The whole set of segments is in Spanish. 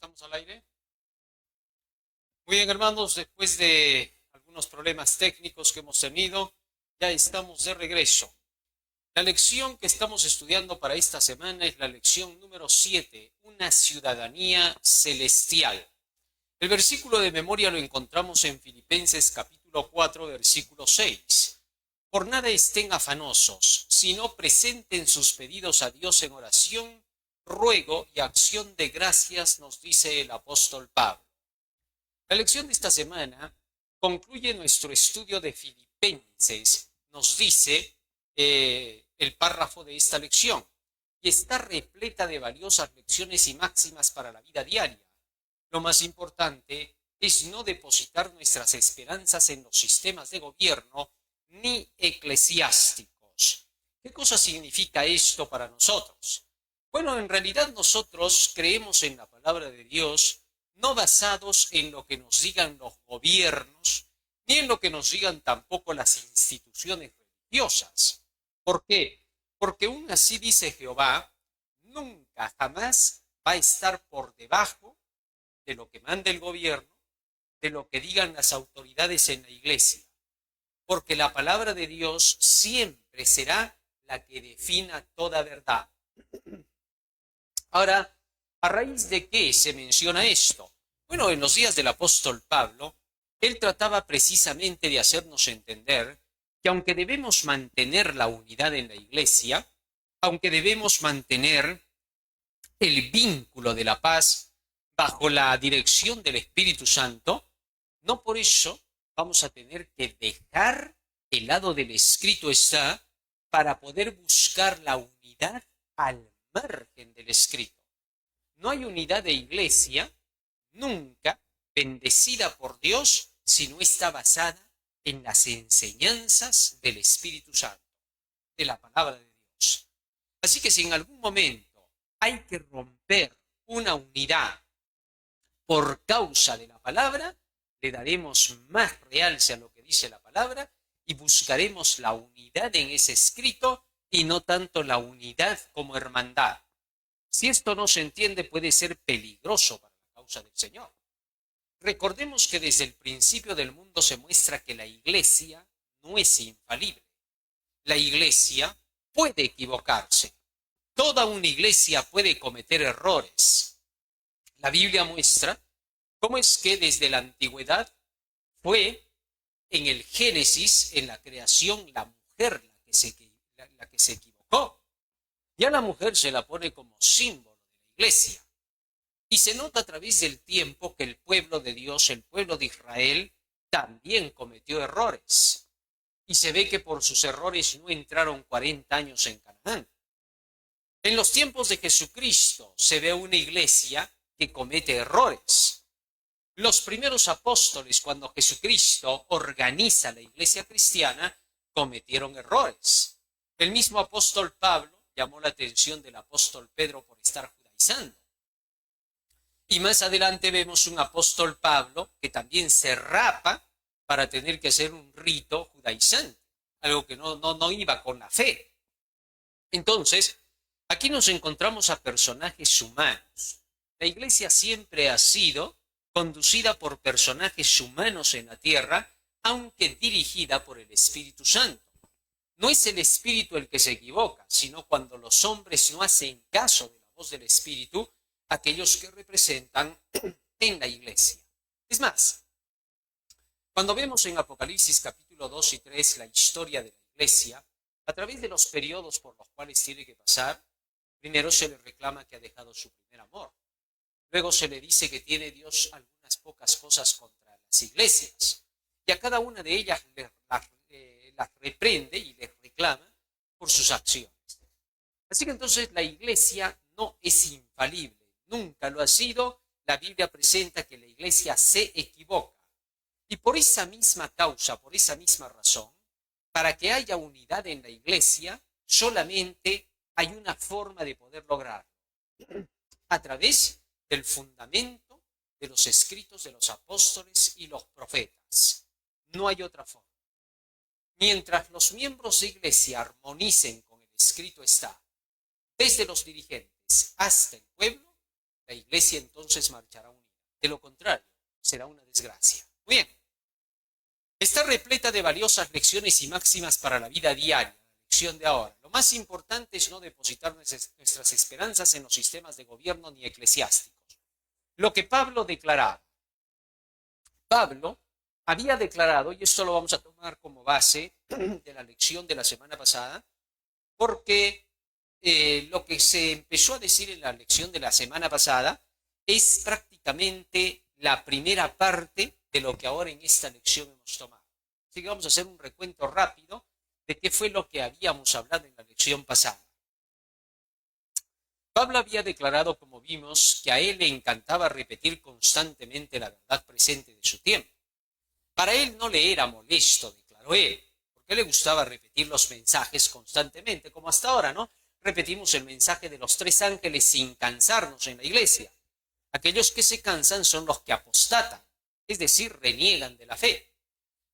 ¿Estamos al aire? Muy bien, hermanos, después de algunos problemas técnicos que hemos tenido, ya estamos de regreso. La lección que estamos estudiando para esta semana es la lección número 7, una ciudadanía celestial. El versículo de memoria lo encontramos en Filipenses capítulo 4, versículo 6. Por nada estén afanosos, sino presenten sus pedidos a Dios en oración, ruego y acción de gracias, nos dice el apóstol Pablo. La lección de esta semana concluye nuestro estudio de Filipenses. Nos dice el párrafo de esta lección y está repleta de valiosas lecciones y máximas para la vida diaria. Lo más importante es no depositar nuestras esperanzas en los sistemas de gobierno ni eclesiásticos. ¿Qué cosa significa esto para nosotros? Bueno, en realidad nosotros creemos en la palabra de Dios no basados en lo que nos digan los gobiernos, ni en lo que nos digan tampoco las instituciones religiosas. ¿Por qué? Porque aún así dice Jehová, nunca jamás va a estar por debajo de lo que manda el gobierno, de lo que digan las autoridades en la iglesia. Porque la palabra de Dios siempre será la que defina toda verdad. Ahora, ¿a raíz de qué se menciona esto? Bueno, en los días del apóstol Pablo, él trataba precisamente de hacernos entender que aunque debemos mantener la unidad en la iglesia, aunque debemos mantener el vínculo de la paz bajo la dirección del Espíritu Santo, no por eso vamos a tener que dejar el lado del escrito está para poder buscar la unidad al margen del escrito. No hay unidad de iglesia nunca bendecida por Dios si no está basada en las enseñanzas del Espíritu Santo, de la palabra de Dios. Así que si en algún momento hay que romper una unidad por causa de la palabra, le daremos más realce a lo que dice la palabra y buscaremos la unidad en ese escrito y no tanto la unidad como hermandad. Si esto no se entiende, puede ser peligroso para la causa del Señor. Recordemos que desde el principio del mundo se muestra que la iglesia no es infalible. La iglesia puede equivocarse. Toda una iglesia puede cometer errores. La Biblia muestra cómo es que desde la antigüedad fue en el Génesis, en la creación, la mujer la que se equivocó. Ya la mujer se la pone como símbolo de la iglesia. Y se nota a través del tiempo que el pueblo de Dios, el pueblo de Israel, también cometió errores. Y se ve que por sus errores no entraron 40 años en Canaán. En los tiempos de Jesucristo se ve una iglesia que comete errores. Los primeros apóstoles, cuando Jesucristo organiza la iglesia cristiana, cometieron errores. El mismo apóstol Pablo llamó la atención del apóstol Pedro por estar judaizando. Y más adelante vemos un apóstol Pablo que también se rapa para tener que hacer un rito judaizante, algo que no iba con la fe. Entonces, aquí nos encontramos a personajes humanos. La iglesia siempre ha sido conducida por personajes humanos en la tierra, aunque dirigida por el Espíritu Santo. No es el Espíritu el que se equivoca, sino cuando los hombres no hacen caso de la voz del Espíritu, aquellos que representan en la iglesia. Es más, cuando vemos en Apocalipsis capítulo 2 y 3 la historia de la iglesia, a través de los periodos por los cuales tiene que pasar, primero se le reclama que ha dejado su primer amor. Luego se le dice que tiene Dios algunas pocas cosas contra las iglesias. Y a cada una de ellas las reprende y les reclama por sus acciones. Así que entonces la iglesia no es infalible, nunca lo ha sido. La Biblia presenta que la iglesia se equivoca. Y por esa misma causa, por esa misma razón, para que haya unidad en la iglesia, solamente hay una forma de poder lograrlo. A través del fundamento de los escritos de los apóstoles y los profetas. No hay otra forma. Mientras los miembros de iglesia armonicen con el escrito está, desde los dirigentes hasta el pueblo, la iglesia entonces marchará unida. De lo contrario, será una desgracia. Muy bien. Está repleta de valiosas lecciones y máximas para la vida diaria, la lección de ahora. Lo más importante es no depositar nuestras esperanzas en los sistemas de gobierno ni eclesiásticos. Lo que Pablo declaraba. Pablo había declarado, y esto lo vamos a tomar como base de la lección de la semana pasada, porque lo que se empezó a decir en la lección de la semana pasada es prácticamente la primera parte de lo que ahora en esta lección hemos tomado. Así que vamos a hacer un recuento rápido de qué fue lo que habíamos hablado en la lección pasada. Pablo había declarado, como vimos, que a él le encantaba repetir constantemente la verdad presente de su tiempo. Para él no le era molesto, declaró él, porque le gustaba repetir los mensajes constantemente, como hasta ahora, ¿no? Repetimos el mensaje de los 3 ángeles sin cansarnos en la iglesia. Aquellos que se cansan son los que apostatan, es decir, reniegan de la fe.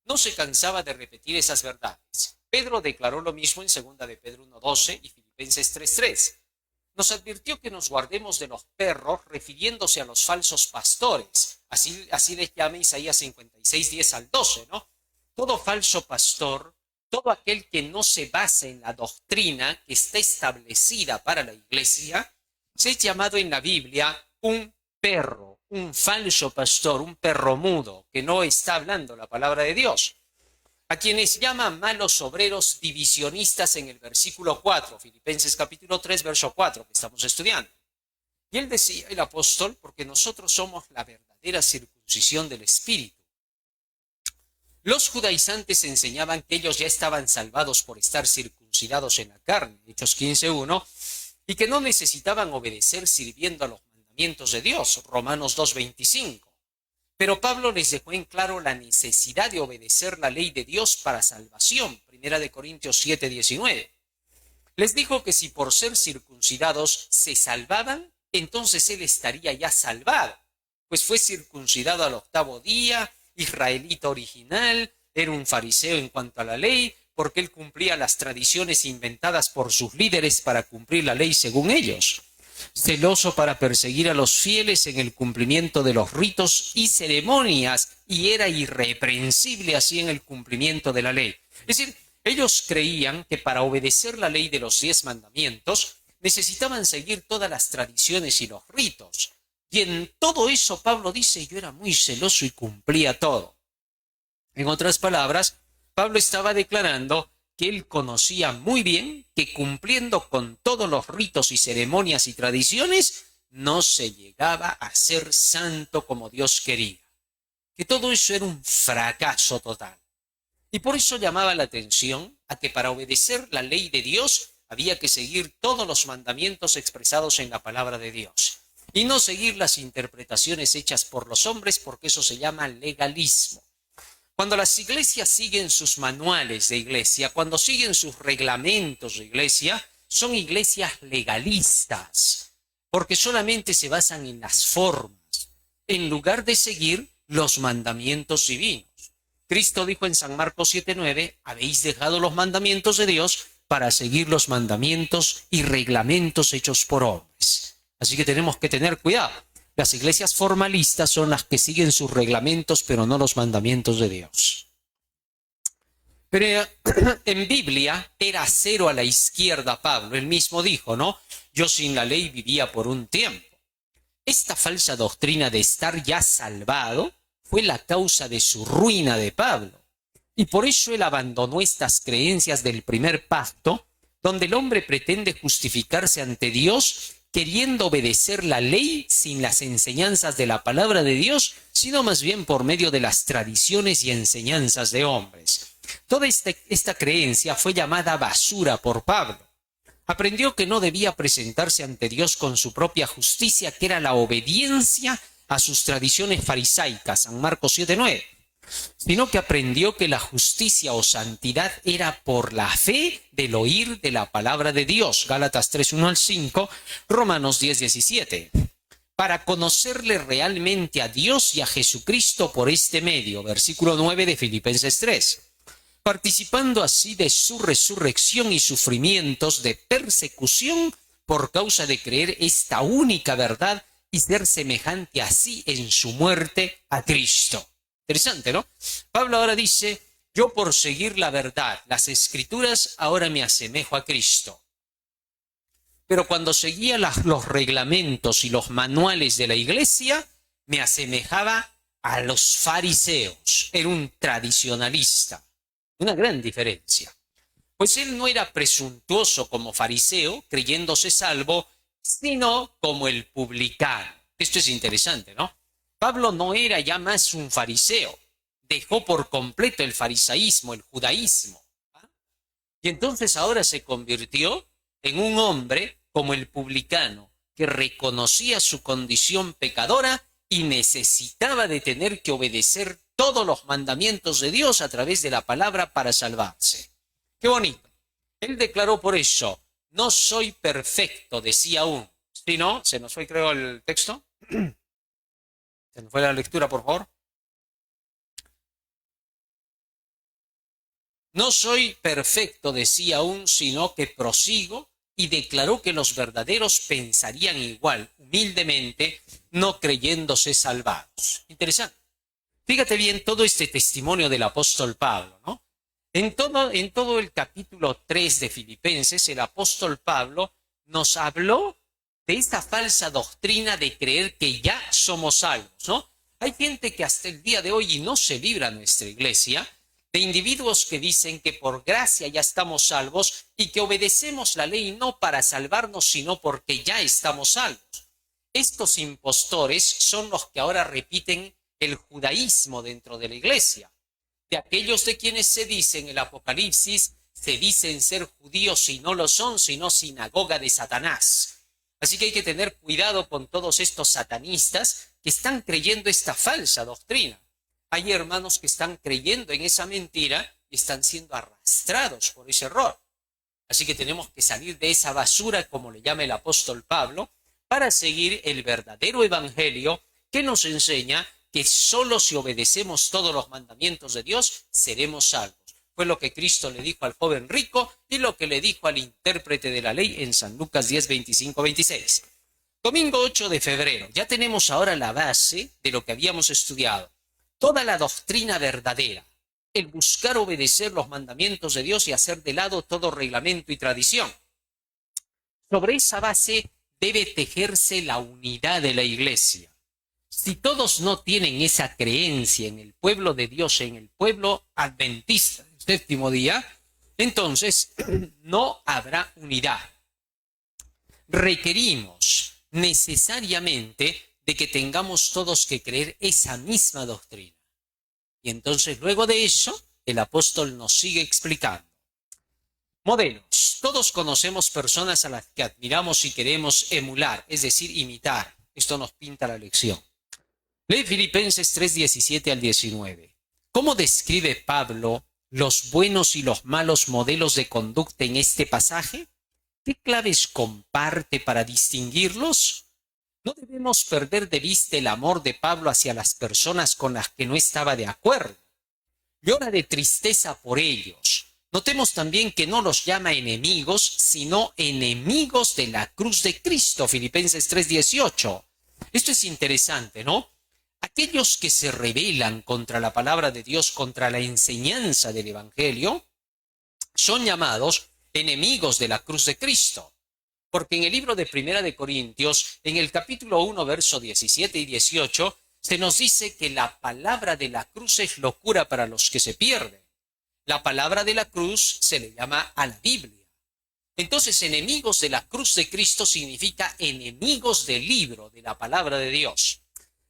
No se cansaba de repetir esas verdades. Pedro declaró lo mismo en 2 de Pedro 1:12 y Filipenses 3:3. Nos advirtió que nos guardemos de los perros, refiriéndose a los falsos pastores. Así les llama Isaías 56:10 al 12, ¿no? Todo falso pastor, todo aquel que no se basa en la doctrina que está establecida para la iglesia, se es llamado en la Biblia un perro, un falso pastor, un perro mudo, que no está hablando la palabra de Dios. A quienes llaman malos obreros divisionistas en el versículo 4, Filipenses capítulo 3, verso 4, que estamos estudiando. Y él decía, el apóstol, porque nosotros somos la verdadera circuncisión del Espíritu. Los judaizantes enseñaban que ellos ya estaban salvados por estar circuncidados en la carne, Hechos 15:1, y que no necesitaban obedecer sirviendo a los mandamientos de Dios, Romanos 2:25. Pero Pablo les dejó en claro la necesidad de obedecer la ley de Dios para salvación, 1 Corintios 7:19. Les dijo que si por ser circuncidados se salvaban, entonces él estaría ya salvado, pues fue circuncidado al 8º día, israelita original, era un fariseo en cuanto a la ley, porque él cumplía las tradiciones inventadas por sus líderes para cumplir la ley según ellos. Celoso para perseguir a los fieles en el cumplimiento de los ritos y ceremonias, y era irreprensible así en el cumplimiento de la ley. Es decir, ellos creían que para obedecer la ley de los 10 mandamientos necesitaban seguir todas las tradiciones y los ritos. Y en todo eso Pablo dice, yo era muy celoso y cumplía todo. En otras palabras, Pablo estaba declarando que él conocía muy bien que cumpliendo con todos los ritos y ceremonias y tradiciones, no se llegaba a ser santo como Dios quería. Que todo eso era un fracaso total. Y por eso llamaba la atención a que para obedecer la ley de Dios había que seguir todos los mandamientos expresados en la palabra de Dios. Y no seguir las interpretaciones hechas por los hombres, porque eso se llama legalismo. Cuando las iglesias siguen sus manuales de iglesia, cuando siguen sus reglamentos de iglesia, son iglesias legalistas, porque solamente se basan en las formas, en lugar de seguir los mandamientos divinos. Cristo dijo en San Marcos 7:9, habéis dejado los mandamientos de Dios para seguir los mandamientos y reglamentos hechos por hombres. Así que tenemos que tener cuidado. Las iglesias formalistas son las que siguen sus reglamentos, pero no los mandamientos de Dios. Pero en Biblia era cero a la izquierda Pablo. Él mismo dijo, ¿no? Yo sin la ley vivía por un tiempo. Esta falsa doctrina de estar ya salvado fue la causa de su ruina de Pablo. Y por eso él abandonó estas creencias del primer pacto, donde el hombre pretende justificarse ante Dios queriendo obedecer la ley sin las enseñanzas de la palabra de Dios, sino más bien por medio de las tradiciones y enseñanzas de hombres. Toda esta creencia fue llamada basura por Pablo. Aprendió que no debía presentarse ante Dios con su propia justicia, que era la obediencia a sus tradiciones farisaicas, San Marcos 7:9, sino que aprendió que la justicia o santidad era por la fe del oír de la palabra de Dios, Gálatas 3:1 al 5, Romanos 10:17, para conocerle realmente a Dios y a Jesucristo por este medio, versículo 9 de Filipenses 3, participando así de su resurrección y sufrimientos de persecución por causa de creer esta única verdad y ser semejante así en su muerte a Cristo. Interesante, ¿no? Pablo ahora dice, yo por seguir la verdad, las Escrituras, ahora me asemejo a Cristo. Pero cuando seguía los reglamentos y los manuales de la iglesia, me asemejaba a los fariseos. Era un tradicionalista. Una gran diferencia. Pues él no era presuntuoso como fariseo, creyéndose salvo, sino como el publicano. Esto es interesante, ¿no? Pablo no era ya más un fariseo. Dejó por completo el farisaísmo, el judaísmo. Y entonces ahora se convirtió en un hombre como el publicano, que reconocía su condición pecadora y necesitaba de tener que obedecer todos los mandamientos de Dios a través de la palabra para salvarse. ¡Qué bonito! Él declaró por eso, no soy perfecto, decía aún. Si no, se nos fue, creo, el texto. Se nos fue la lectura, por favor. No soy perfecto, decía aún, sino que prosigo, y declaró que los verdaderos pensarían igual, humildemente, no creyéndose salvados. Interesante. Fíjate bien todo este testimonio del apóstol Pablo, ¿no? En todo el capítulo 3 de Filipenses, el apóstol Pablo nos habló de esta falsa doctrina de creer que ya somos salvos, ¿no? Hay gente que hasta el día de hoy, y no se libra nuestra iglesia, de individuos que dicen que por gracia ya estamos salvos y que obedecemos la ley no para salvarnos, sino porque ya estamos salvos. Estos impostores son los que ahora repiten el judaísmo dentro de la iglesia. De aquellos de quienes se dice en el Apocalipsis, se dicen ser judíos y no lo son, sino sinagoga de Satanás. Así que hay que tener cuidado con todos estos satanistas que están creyendo esta falsa doctrina. Hay hermanos que están creyendo en esa mentira y están siendo arrastrados por ese error. Así que tenemos que salir de esa basura, como le llama el apóstol Pablo, para seguir el verdadero evangelio que nos enseña que solo si obedecemos todos los mandamientos de Dios seremos salvos. Fue lo que Cristo le dijo al joven rico y lo que le dijo al intérprete de la ley en San Lucas 10, 25, 26. Domingo 8 de febrero. Ya tenemos ahora la base de lo que habíamos estudiado. Toda la doctrina verdadera, el buscar obedecer los mandamientos de Dios y hacer de lado todo reglamento y tradición. Sobre esa base debe tejerse la unidad de la iglesia. Si todos no tienen esa creencia en el pueblo de Dios, en el pueblo adventista del séptimo día, entonces no habrá unidad. Requerimos necesariamente de que tengamos todos que creer esa misma doctrina. Y entonces luego de eso, el apóstol nos sigue explicando. Modelos. Todos conocemos personas a las que admiramos y queremos emular, es decir, imitar. Esto nos pinta la lección. Lee Filipenses 3, 17 al 19. ¿Cómo describe Pablo los buenos y los malos modelos de conducta en este pasaje? ¿Qué claves comparte para distinguirlos? No debemos perder de vista el amor de Pablo hacia las personas con las que no estaba de acuerdo. Llora de tristeza por ellos. Notemos también que no los llama enemigos, sino enemigos de la cruz de Cristo, Filipenses 3:18. Esto es interesante, ¿no? Aquellos que se rebelan contra la palabra de Dios, contra la enseñanza del Evangelio, son llamados enemigos de la cruz de Cristo. Porque en el libro de Primera de Corintios, en el capítulo 1, verso 17 y 18, se nos dice que la palabra de la cruz es locura para los que se pierden. La palabra de la cruz se le llama a la Biblia. Entonces, enemigos de la cruz de Cristo significa enemigos del libro, de la palabra de Dios.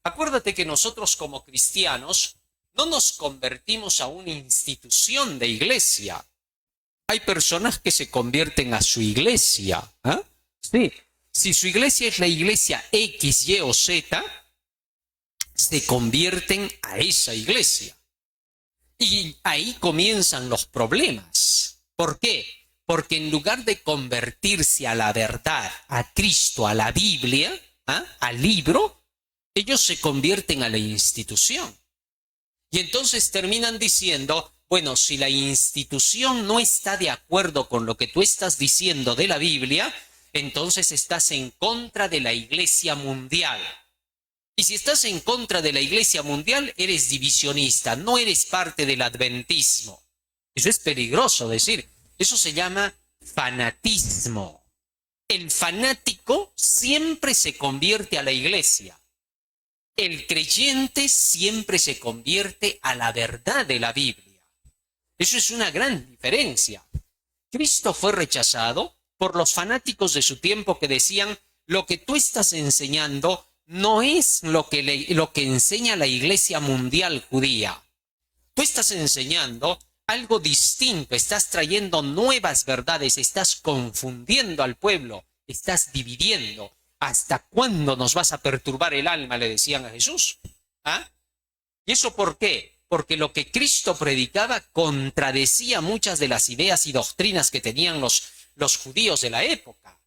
Acuérdate que nosotros como cristianos no nos convertimos a una institución de iglesia. Hay personas que se convierten a su iglesia. Sí. Si su iglesia es la iglesia X, Y o Z, se convierten a esa iglesia. Y ahí comienzan los problemas. ¿Por qué? Porque en lugar de convertirse a la verdad, a Cristo, a la Biblia, al libro, ellos se convierten a la institución. Y entonces terminan diciendo, bueno, si la institución no está de acuerdo con lo que tú estás diciendo de la Biblia, entonces estás en contra de la Iglesia mundial. Y si estás en contra de la Iglesia mundial, eres divisionista, no eres parte del adventismo. Eso es peligroso decir. Eso se llama fanatismo. El fanático siempre se convierte a la Iglesia. El creyente siempre se convierte a la verdad de la Biblia. Eso es una gran diferencia. Cristo fue rechazado por los fanáticos de su tiempo que decían, lo que tú estás enseñando no es lo que enseña la Iglesia mundial judía. Tú estás enseñando algo distinto, estás trayendo nuevas verdades, estás confundiendo al pueblo, estás dividiendo. ¿Hasta cuándo nos vas a perturbar el alma?, le decían a Jesús. ¿Ah? ¿Y eso por qué? Porque lo que Cristo predicaba contradecía muchas de las ideas y doctrinas que tenían los judíos de la época.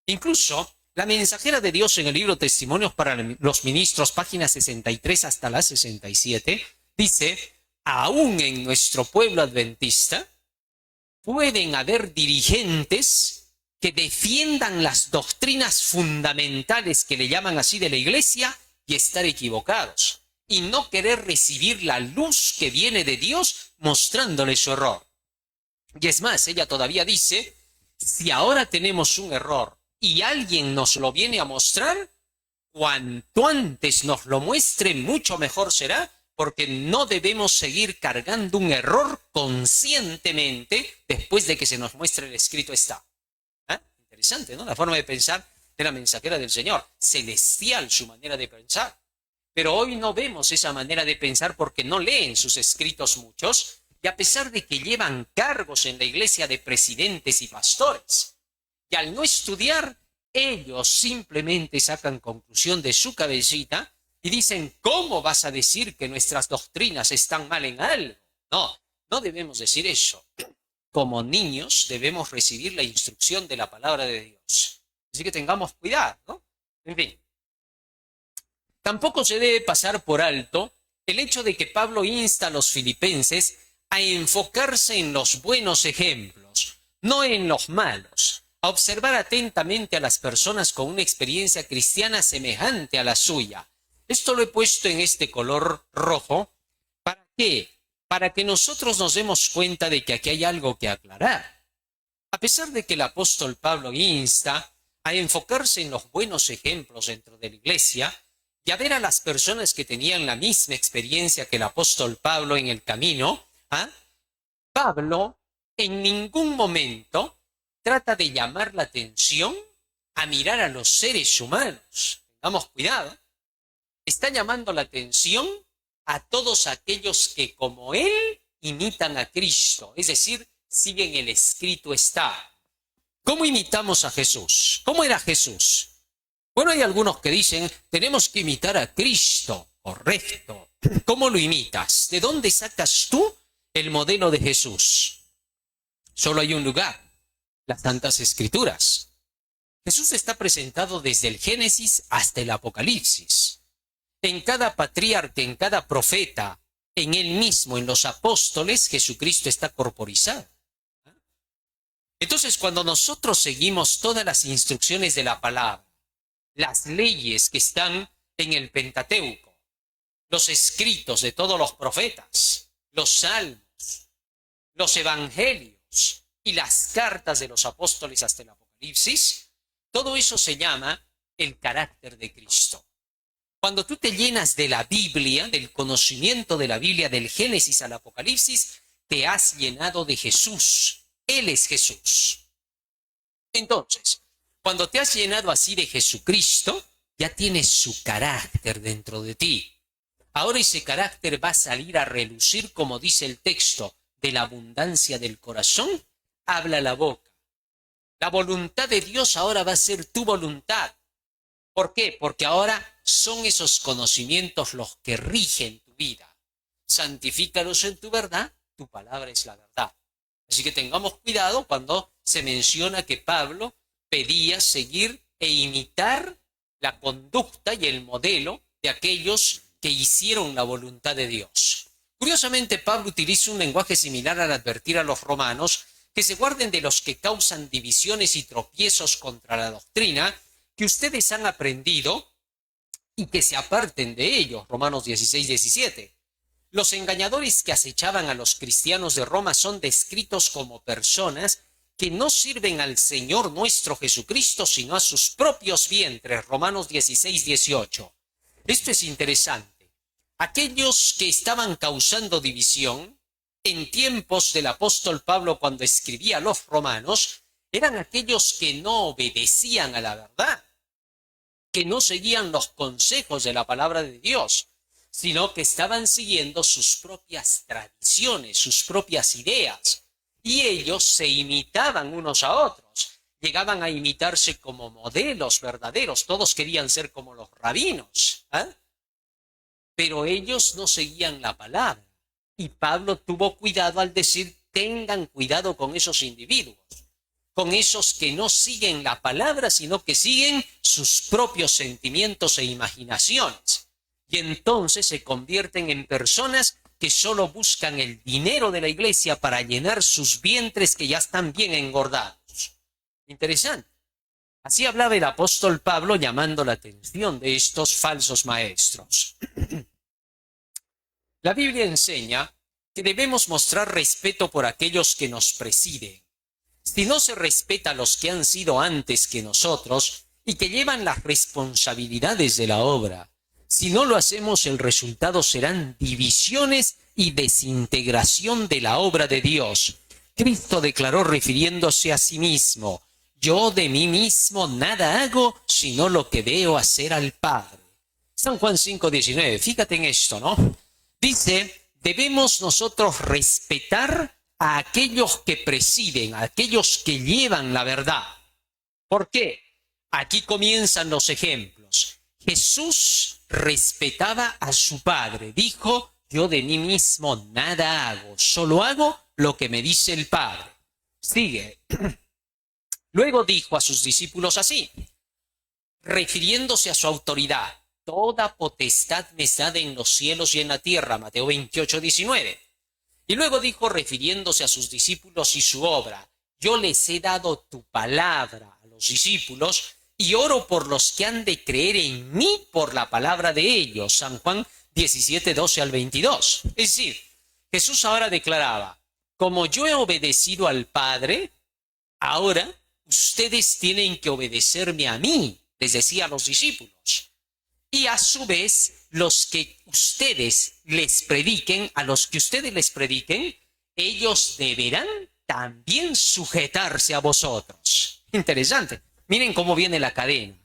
Incluso la mensajera de Dios en el libro Testimonios para los Ministros, página 63 hasta la 67, dice, aún en nuestro pueblo adventista pueden haber dirigentes que defiendan las doctrinas fundamentales que le llaman así de la Iglesia y estar equivocados y no querer recibir la luz que viene de Dios mostrándole su error. Y es más, ella todavía dice, si ahora tenemos un error y alguien nos lo viene a mostrar, cuanto antes nos lo muestre, mucho mejor será, porque no debemos seguir cargando un error conscientemente después de que se nos muestre el escrito está. ¿Ah? Interesante, ¿no? La forma de pensar de la mensajera del Señor. Celestial su manera de pensar. Pero hoy no vemos esa manera de pensar porque no leen sus escritos muchos, y a pesar de que llevan cargos en la iglesia de presidentes y pastores. Y al no estudiar, ellos simplemente sacan conclusión de su cabecita y dicen, ¿cómo vas a decir que nuestras doctrinas están mal en algo? No, no debemos decir eso. Como niños debemos recibir la instrucción de la palabra de Dios. Así que tengamos cuidado, ¿no? En fin. Tampoco se debe pasar por alto el hecho de que Pablo insta a los filipenses a enfocarse en los buenos ejemplos, no en los malos, a observar atentamente a las personas con una experiencia cristiana semejante a la suya. Esto lo he puesto en este color rojo. ¿Para qué? Para que nosotros nos demos cuenta de que aquí hay algo que aclarar. A pesar de que el apóstol Pablo insta a enfocarse en los buenos ejemplos dentro de la iglesia y a ver a las personas que tenían la misma experiencia que el apóstol Pablo en el camino, Pablo en ningún momento trata de llamar la atención a mirar a los seres humanos. Tengamos cuidado. Está llamando la atención a todos aquellos que, como él, imitan a Cristo, es decir, siguen el escrito está. ¿Cómo imitamos a Jesús? ¿Cómo era Jesús? Bueno, hay algunos que dicen, tenemos que imitar a Cristo. Correcto. ¿Cómo lo imitas? ¿De dónde sacas tú el modelo de Jesús? Solo hay un lugar, las Santas Escrituras. Jesús está presentado desde el Génesis hasta el Apocalipsis. En cada patriarca, en cada profeta, en él mismo, en los apóstoles, Jesucristo está corporizado. Entonces, cuando nosotros seguimos todas las instrucciones de la palabra, las leyes que están en el Pentateuco, los escritos de todos los profetas, los salmos, los evangelios y las cartas de los apóstoles hasta el Apocalipsis, todo eso se llama el carácter de Cristo. Cuando tú te llenas de la Biblia, del conocimiento de la Biblia, del Génesis al Apocalipsis, te has llenado de Jesús. Él es Jesús. Entonces, cuando te has llenado así de Jesucristo, ya tienes su carácter dentro de ti. Ahora ese carácter va a salir a relucir, como dice el texto, de la abundancia del corazón, habla la boca. La voluntad de Dios ahora va a ser tu voluntad. ¿Por qué? Porque ahora son esos conocimientos los que rigen tu vida. Santifícalos en tu verdad, tu palabra es la verdad. Así que tengamos cuidado cuando se menciona que Pablo pedía seguir e imitar la conducta y el modelo de aquellos que hicieron la voluntad de Dios. Curiosamente, Pablo utiliza un lenguaje similar al advertir a los romanos que se guarden de los que causan divisiones y tropiezos contra la doctrina que ustedes han aprendido y que se aparten de ellos. Romanos 16, 17. Los engañadores que acechaban a los cristianos de Roma son descritos como personas que no sirven al Señor nuestro Jesucristo, sino a sus propios vientres. Romanos 16, 18. Esto es interesante. Aquellos que estaban causando división en tiempos del apóstol Pablo cuando escribía a los romanos, eran aquellos que no obedecían a la verdad, que no seguían los consejos de la palabra de Dios, sino que estaban siguiendo sus propias tradiciones, sus propias ideas. Y ellos se imitaban unos a otros, llegaban a imitarse como modelos verdaderos, todos querían ser como los rabinos, pero ellos no seguían la palabra. Y Pablo tuvo cuidado al decir, tengan cuidado con esos individuos, con esos que no siguen la palabra, sino que siguen sus propios sentimientos e imaginaciones. Y entonces se convierten en personas que solo buscan el dinero de la iglesia para llenar sus vientres que ya están bien engordados. Interesante. Así hablaba el apóstol Pablo llamando la atención de estos falsos maestros. La Biblia enseña que debemos mostrar respeto por aquellos que nos presiden. Si no se respeta a los que han sido antes que nosotros y que llevan las responsabilidades de la obra, si no lo hacemos, el resultado serán divisiones y desintegración de la obra de Dios. Cristo declaró refiriéndose a sí mismo, yo de mí mismo nada hago, sino lo que veo hacer al Padre. San Juan 5:19, fíjate en esto, ¿no? Dice, debemos nosotros respetar a aquellos que presiden, a aquellos que llevan la verdad. ¿Por qué? Aquí comienzan los ejemplos. Jesús respetaba a su Padre. Dijo, yo de mí mismo nada hago, solo hago lo que me dice el Padre. Sigue. Luego dijo a sus discípulos así, refiriéndose a su autoridad, toda potestad me es dada en los cielos y en la tierra, Mateo 28, 19. Y luego dijo, refiriéndose a sus discípulos y su obra, yo les he dado tu palabra a los discípulos y oro por los que han de creer en mí por la palabra de ellos. San Juan 17, 12 al 22. Es decir, Jesús ahora declaraba, como yo he obedecido al Padre, ahora ustedes tienen que obedecerme a mí, les decía a los discípulos. Y a su vez, los que ustedes les prediquen, a los que ustedes les prediquen, ellos deberán también sujetarse a vosotros. Interesante. Miren cómo viene la cadena.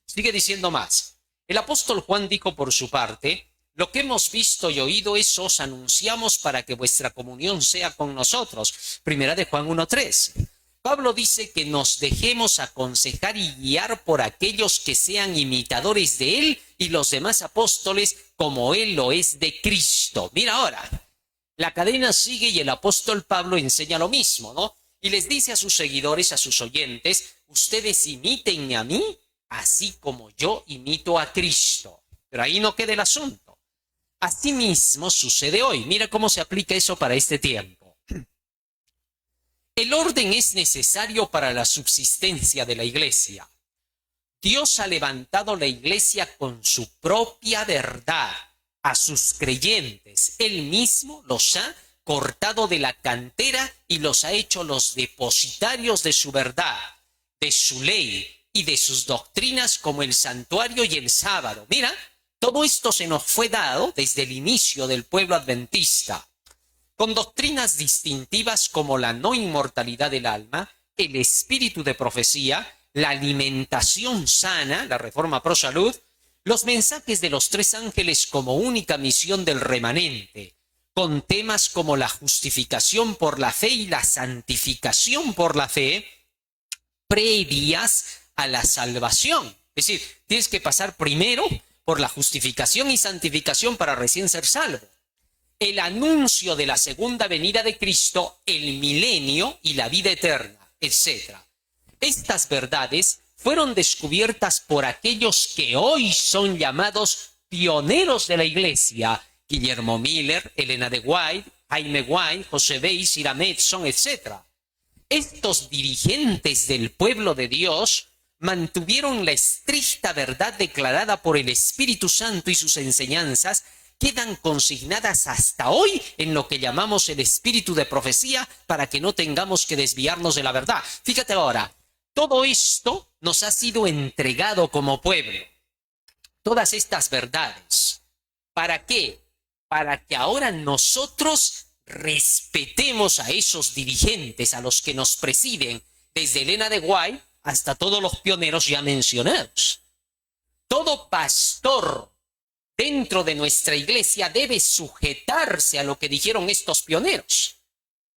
Sigue diciendo más. El apóstol Juan dijo por su parte, lo que hemos visto y oído eso os anunciamos para que vuestra comunión sea con nosotros. Primera de Juan 1:3. Pablo dice que nos dejemos aconsejar y guiar por aquellos que sean imitadores de él y los demás apóstoles como él lo es de Cristo. Mira ahora, la cadena sigue y el apóstol Pablo enseña lo mismo, ¿no? Y les dice a sus seguidores, a sus oyentes, ustedes imítenme a mí, así como yo imito a Cristo. Pero ahí no queda el asunto. Asimismo sucede hoy. Mira cómo se aplica eso para este tiempo. El orden es necesario para la subsistencia de la iglesia. Dios ha levantado la iglesia con su propia verdad a sus creyentes. Él mismo los ha cortado de la cantera y los ha hecho los depositarios de su verdad, de su ley y de sus doctrinas como el santuario y el sábado. Mira, todo esto se nos fue dado desde el inicio del pueblo adventista, con doctrinas distintivas como la no inmortalidad del alma, el espíritu de profecía, la alimentación sana, la reforma pro salud, los mensajes de los tres ángeles como única misión del remanente, con temas como la justificación por la fe y la santificación por la fe, previas a la salvación. Es decir, tienes que pasar primero por la justificación y santificación para recién ser salvo. El anuncio de la segunda venida de Cristo, el milenio y la vida eterna, etc. Estas verdades fueron descubiertas por aquellos que hoy son llamados pioneros de la iglesia, Guillermo Miller, Elena de White, Jaime White, José Weiss, Hiram Edson, etc. estos dirigentes del pueblo de Dios mantuvieron la estricta verdad declarada por el Espíritu Santo y sus enseñanzas quedan consignadas hasta hoy en lo que llamamos el espíritu de profecía para que no tengamos que desviarnos de la verdad. Fíjate ahora, todo esto nos ha sido entregado como pueblo. Todas estas verdades. ¿Para qué? Para que ahora nosotros respetemos a esos dirigentes, a los que nos presiden, desde Elena de White hasta todos los pioneros ya mencionados. Todo pastor dentro de nuestra iglesia debe sujetarse a lo que dijeron estos pioneros.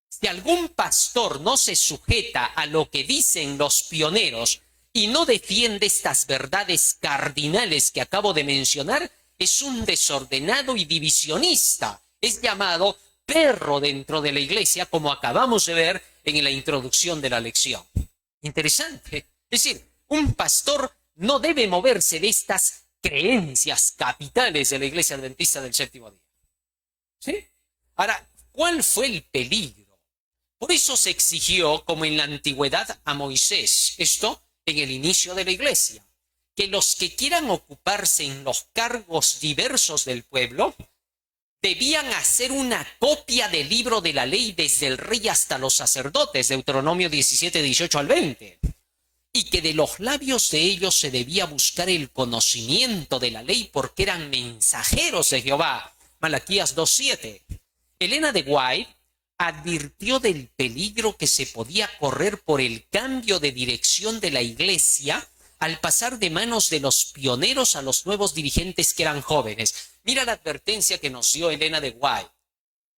Si algún pastor no se sujeta a lo que dicen los pioneros y no defiende estas verdades cardinales que acabo de mencionar, es un desordenado y divisionista. Es llamado perro dentro de la iglesia, como acabamos de ver en la introducción de la lección. Interesante. Es decir, un pastor no debe moverse de estas creencias capitales de la Iglesia Adventista del Séptimo Día. ¿Sí? Ahora, ¿cuál fue el peligro? Por eso se exigió, como en la antigüedad, a Moisés, esto en el inicio de la Iglesia, que los que quieran ocuparse en los cargos diversos del pueblo debían hacer una copia del libro de la ley desde el rey hasta los sacerdotes, Deuteronomio 17, 18 al 20. Y que de los labios de ellos se debía buscar el conocimiento de la ley porque eran mensajeros de Jehová. Malaquías 2:7. Elena de White advirtió del peligro que se podía correr por el cambio de dirección de la iglesia al pasar de manos de los pioneros a los nuevos dirigentes que eran jóvenes. Mira la advertencia que nos dio Elena de White.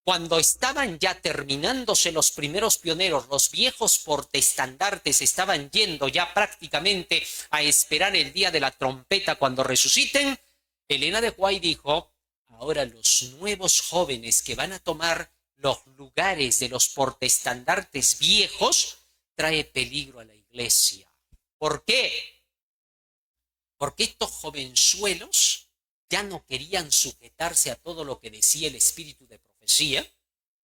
Cuando estaban ya terminándose los primeros pioneros, los viejos portaestandartes estaban yendo ya prácticamente a esperar el día de la trompeta cuando resuciten, Elena de White dijo, ahora los nuevos jóvenes que van a tomar los lugares de los portaestandartes viejos, trae peligro a la iglesia. ¿Por qué? Porque estos jovenzuelos ya no querían sujetarse a todo lo que decía el espíritu de profecía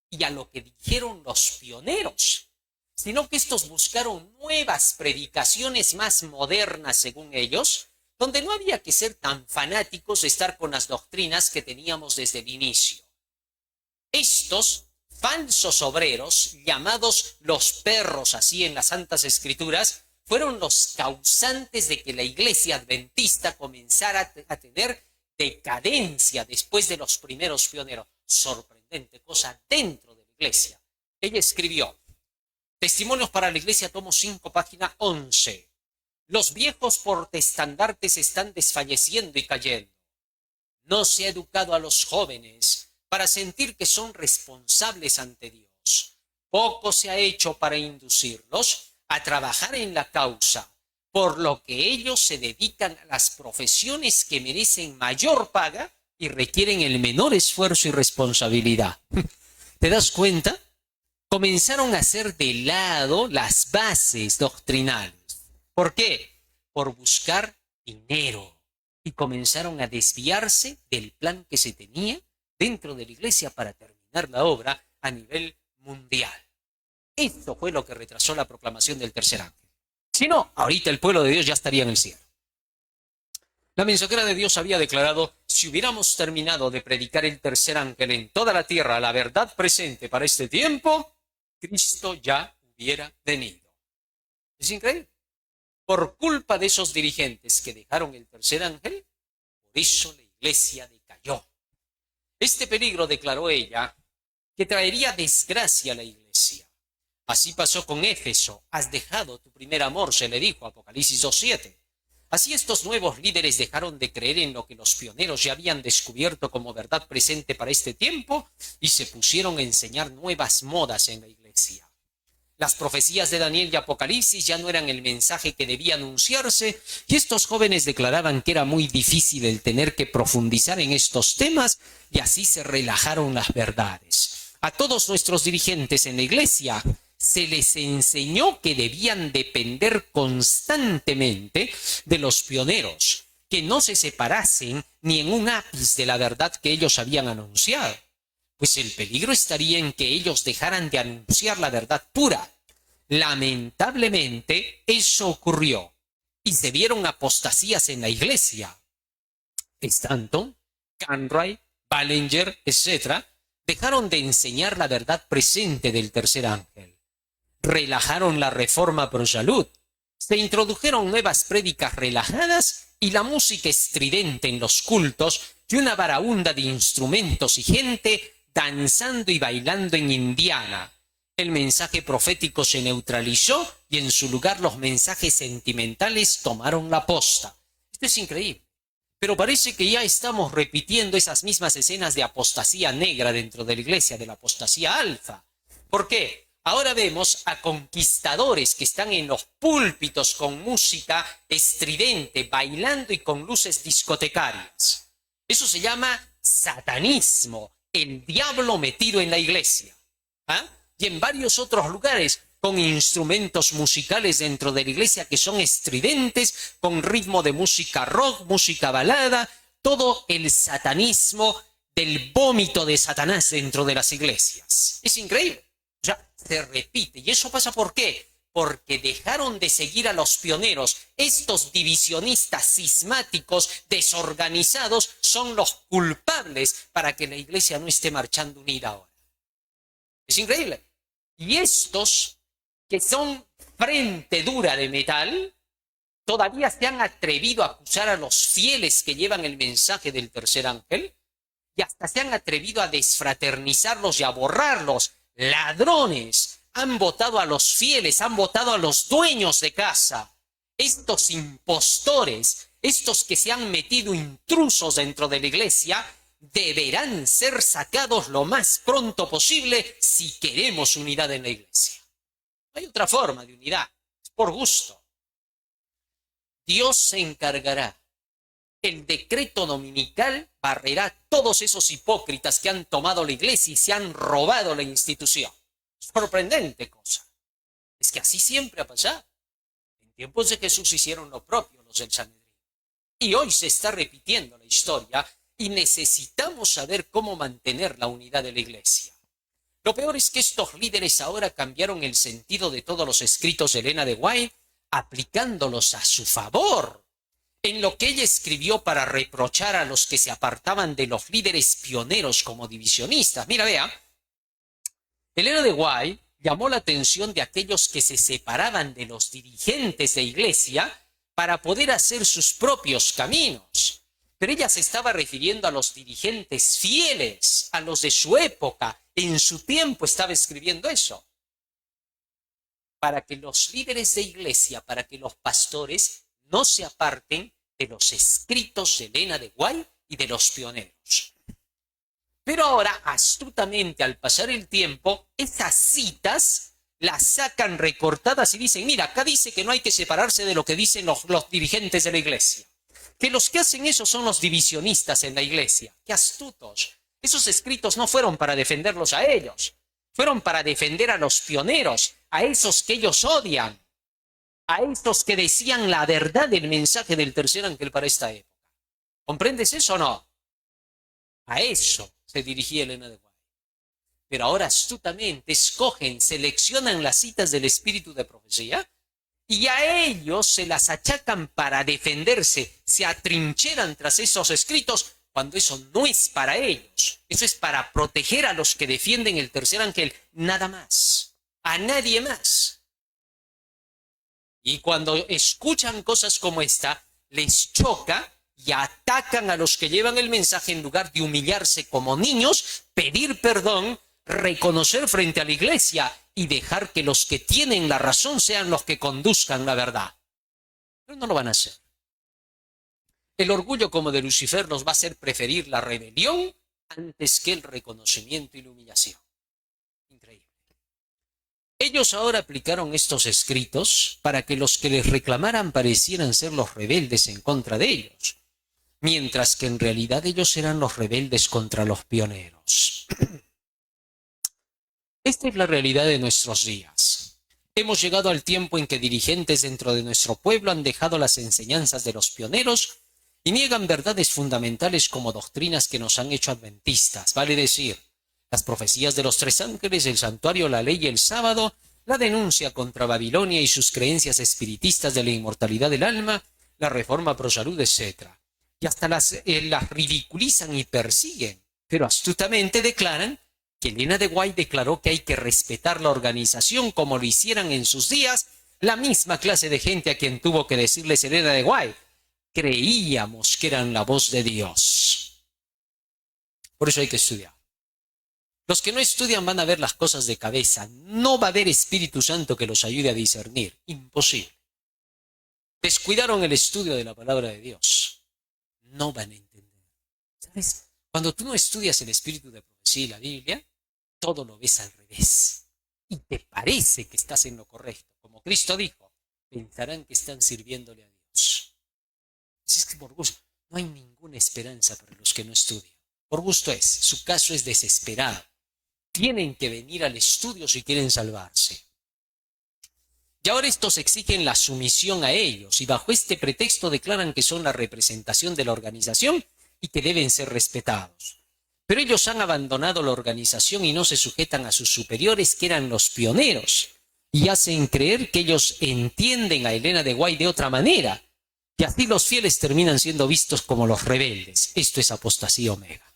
y a lo que dijeron los pioneros, sino que estos buscaron nuevas predicaciones más modernas según ellos, donde no había que ser tan fanáticos de estar con las doctrinas que teníamos desde el inicio. Estos falsos obreros, llamados los perros así en las Santas Escrituras, fueron los causantes de que la iglesia adventista comenzara a tener decadencia después de los primeros pioneros. Sorprendente cosa dentro de la iglesia. Ella escribió, Testimonios para la Iglesia, tomo 5, página 11. Los viejos portaestandartes están desfalleciendo y cayendo. No se ha educado a los jóvenes para sentir que son responsables ante Dios. Poco se ha hecho para inducirlos a trabajar en la causa, por lo que ellos se dedican a las profesiones que merecen mayor paga y requieren el menor esfuerzo y responsabilidad. ¿Te das cuenta? Comenzaron a hacer de lado las bases doctrinales. ¿Por qué? Por buscar dinero. Y comenzaron a desviarse del plan que se tenía dentro de la iglesia para terminar la obra a nivel mundial. Esto fue lo que retrasó la proclamación del tercer ángel. Si no, ahorita el pueblo de Dios ya estaría en el cielo. La mensajera de Dios había declarado, si hubiéramos terminado de predicar el tercer ángel en toda la tierra, la verdad presente para este tiempo, Cristo ya hubiera venido. Es increíble. Por culpa de esos dirigentes que dejaron el tercer ángel, por eso la iglesia decayó. Este peligro, declaró ella, que traería desgracia a la iglesia. Así pasó con Éfeso. Has dejado tu primer amor, se le dijo, Apocalipsis 2:7. Así estos nuevos líderes dejaron de creer en lo que los pioneros ya habían descubierto como verdad presente para este tiempo y se pusieron a enseñar nuevas modas en la iglesia. Las profecías de Daniel y Apocalipsis ya no eran el mensaje que debía anunciarse y estos jóvenes declaraban que era muy difícil el tener que profundizar en estos temas y así se relajaron las verdades. A todos nuestros dirigentes en la iglesia se les enseñó que debían depender constantemente de los pioneros, que no se separasen ni en un ápice de la verdad que ellos habían anunciado. Pues el peligro estaría en que ellos dejaran de anunciar la verdad pura. lamentablemente eso ocurrió y se vieron apostasías en la iglesia. Stanton, Cartwright, Ballinger, etc., dejaron de enseñar la verdad presente del tercer ángel. Relajaron la reforma pro salud. Se introdujeron nuevas prédicas relajadas y la música estridente en los cultos y una baraúnda de instrumentos y gente danzando y bailando en Indiana. El mensaje profético se neutralizó y en su lugar los mensajes sentimentales tomaron la posta. Esto es increíble. Pero parece que ya estamos repitiendo esas mismas escenas de apostasía negra dentro de la iglesia, de la apostasía alfa. ¿Por qué? Ahora vemos a conquistadores que están en los púlpitos con música estridente, bailando y con luces discotecarias. Eso se llama satanismo, el diablo metido en la iglesia. ¿Ah? Y en varios otros lugares, con instrumentos musicales dentro de la iglesia que son estridentes, con ritmo de música rock, música balada, todo el satanismo del vómito de Satanás dentro de las iglesias. Es increíble. O sea, se repite. ¿Y eso pasa por qué? Porque dejaron de seguir a los pioneros. Estos divisionistas cismáticos, desorganizados, son los culpables para que la iglesia no esté marchando unida ahora. Es increíble. Y estos, que son frente dura de metal, todavía se han atrevido a acusar a los fieles que llevan el mensaje del tercer ángel, y hasta se han atrevido a desfraternizarlos y a borrarlos. Ladrones, han votado a los fieles, han votado a los dueños de casa. Estos impostores, estos que se han metido intrusos dentro de la iglesia, deberán ser sacados lo más pronto posible si queremos unidad en la iglesia. No hay otra forma de unidad, es por gusto. Dios se encargará. El decreto dominical barrerá a todos esos hipócritas que han tomado la iglesia y se han robado la institución. Sorprendente cosa. Es que así siempre ha pasado. En tiempos de Jesús hicieron lo propio los del Sanedrín. Y hoy se está repitiendo la historia y necesitamos saber cómo mantener la unidad de la iglesia. Lo peor es que estos líderes ahora cambiaron el sentido de todos los escritos de Elena de White, aplicándolos a su favor. En lo que ella escribió para reprochar a los que se apartaban de los líderes pioneros como divisionistas. Mira, vea, Elena de White llamó la atención de aquellos que se separaban de los dirigentes de iglesia para poder hacer sus propios caminos. Pero ella se estaba refiriendo a los dirigentes fieles, a los de su época. En su tiempo estaba escribiendo eso. Para que los líderes de iglesia, para que los pastores no se aparten de los escritos de Elena de White y de los pioneros. Pero ahora, astutamente, al pasar el tiempo, esas citas las sacan recortadas y dicen, mira, acá dice que no hay que separarse de lo que dicen los dirigentes de la iglesia. Que los que hacen eso son los divisionistas en la iglesia. ¡Qué astutos! Esos escritos no fueron para defenderlos a ellos. Fueron para defender a los pioneros, a esos que ellos odian, a esos que decían la verdad del mensaje del tercer ángel para esta época. ¿Comprendes eso o no? A eso se dirigía Elena de White. Pero ahora astutamente escogen, seleccionan las citas del espíritu de profecía y a ellos se las achacan para defenderse, se atrincheran tras esos escritos cuando eso no es para ellos. Eso es para proteger a los que defienden el tercer ángel, nada más, a nadie más. Y cuando escuchan cosas como esta, les choca y atacan a los que llevan el mensaje en lugar de humillarse como niños, pedir perdón, reconocer frente a la iglesia y dejar que los que tienen la razón sean los que conduzcan la verdad. Pero no lo van a hacer. El orgullo como de Lucifer nos va a hacer preferir la rebelión antes que el reconocimiento y la humillación. Increíble. Ellos ahora aplicaron estos escritos para que los que les reclamaran parecieran ser los rebeldes en contra de ellos, mientras que en realidad ellos eran los rebeldes contra los pioneros. Esta es la realidad de nuestros días. Hemos llegado al tiempo en que dirigentes dentro de nuestro pueblo han dejado las enseñanzas de los pioneros y niegan verdades fundamentales como doctrinas que nos han hecho adventistas, vale decir, las profecías de los tres ángeles, el santuario, la ley y el sábado, la denuncia contra Babilonia y sus creencias espiritistas de la inmortalidad del alma, la reforma pro salud, etc. Y hasta las ridiculizan y persiguen, pero astutamente declaran que Elena de White declaró que hay que respetar la organización como lo hicieran en sus días la misma clase de gente a quien tuvo que decirles Elena de White: creíamos que eran la voz de Dios. Por eso hay que estudiar. Los que no estudian van a ver las cosas de cabeza. No va a haber Espíritu Santo que los ayude a discernir. Imposible. Descuidaron el estudio de la palabra de Dios. No van a entender. ¿Sabes? Cuando tú no estudias el espíritu de profecía y la Biblia, todo lo ves al revés. Y te parece que estás en lo correcto. Como Cristo dijo, pensarán que están sirviéndole a Dios. Así es que por gusto, no hay ninguna esperanza para los que no estudian. Por gusto es, su caso es desesperado. Tienen que venir al estudio si quieren salvarse. Y ahora estos exigen la sumisión a ellos y bajo este pretexto declaran que son la representación de la organización y que deben ser respetados. Pero ellos han abandonado la organización y no se sujetan a sus superiores, que eran los pioneros, y hacen creer que ellos entienden a Elena de White de otra manera, y así los fieles terminan siendo vistos como los rebeldes. Esto es apostasía omega.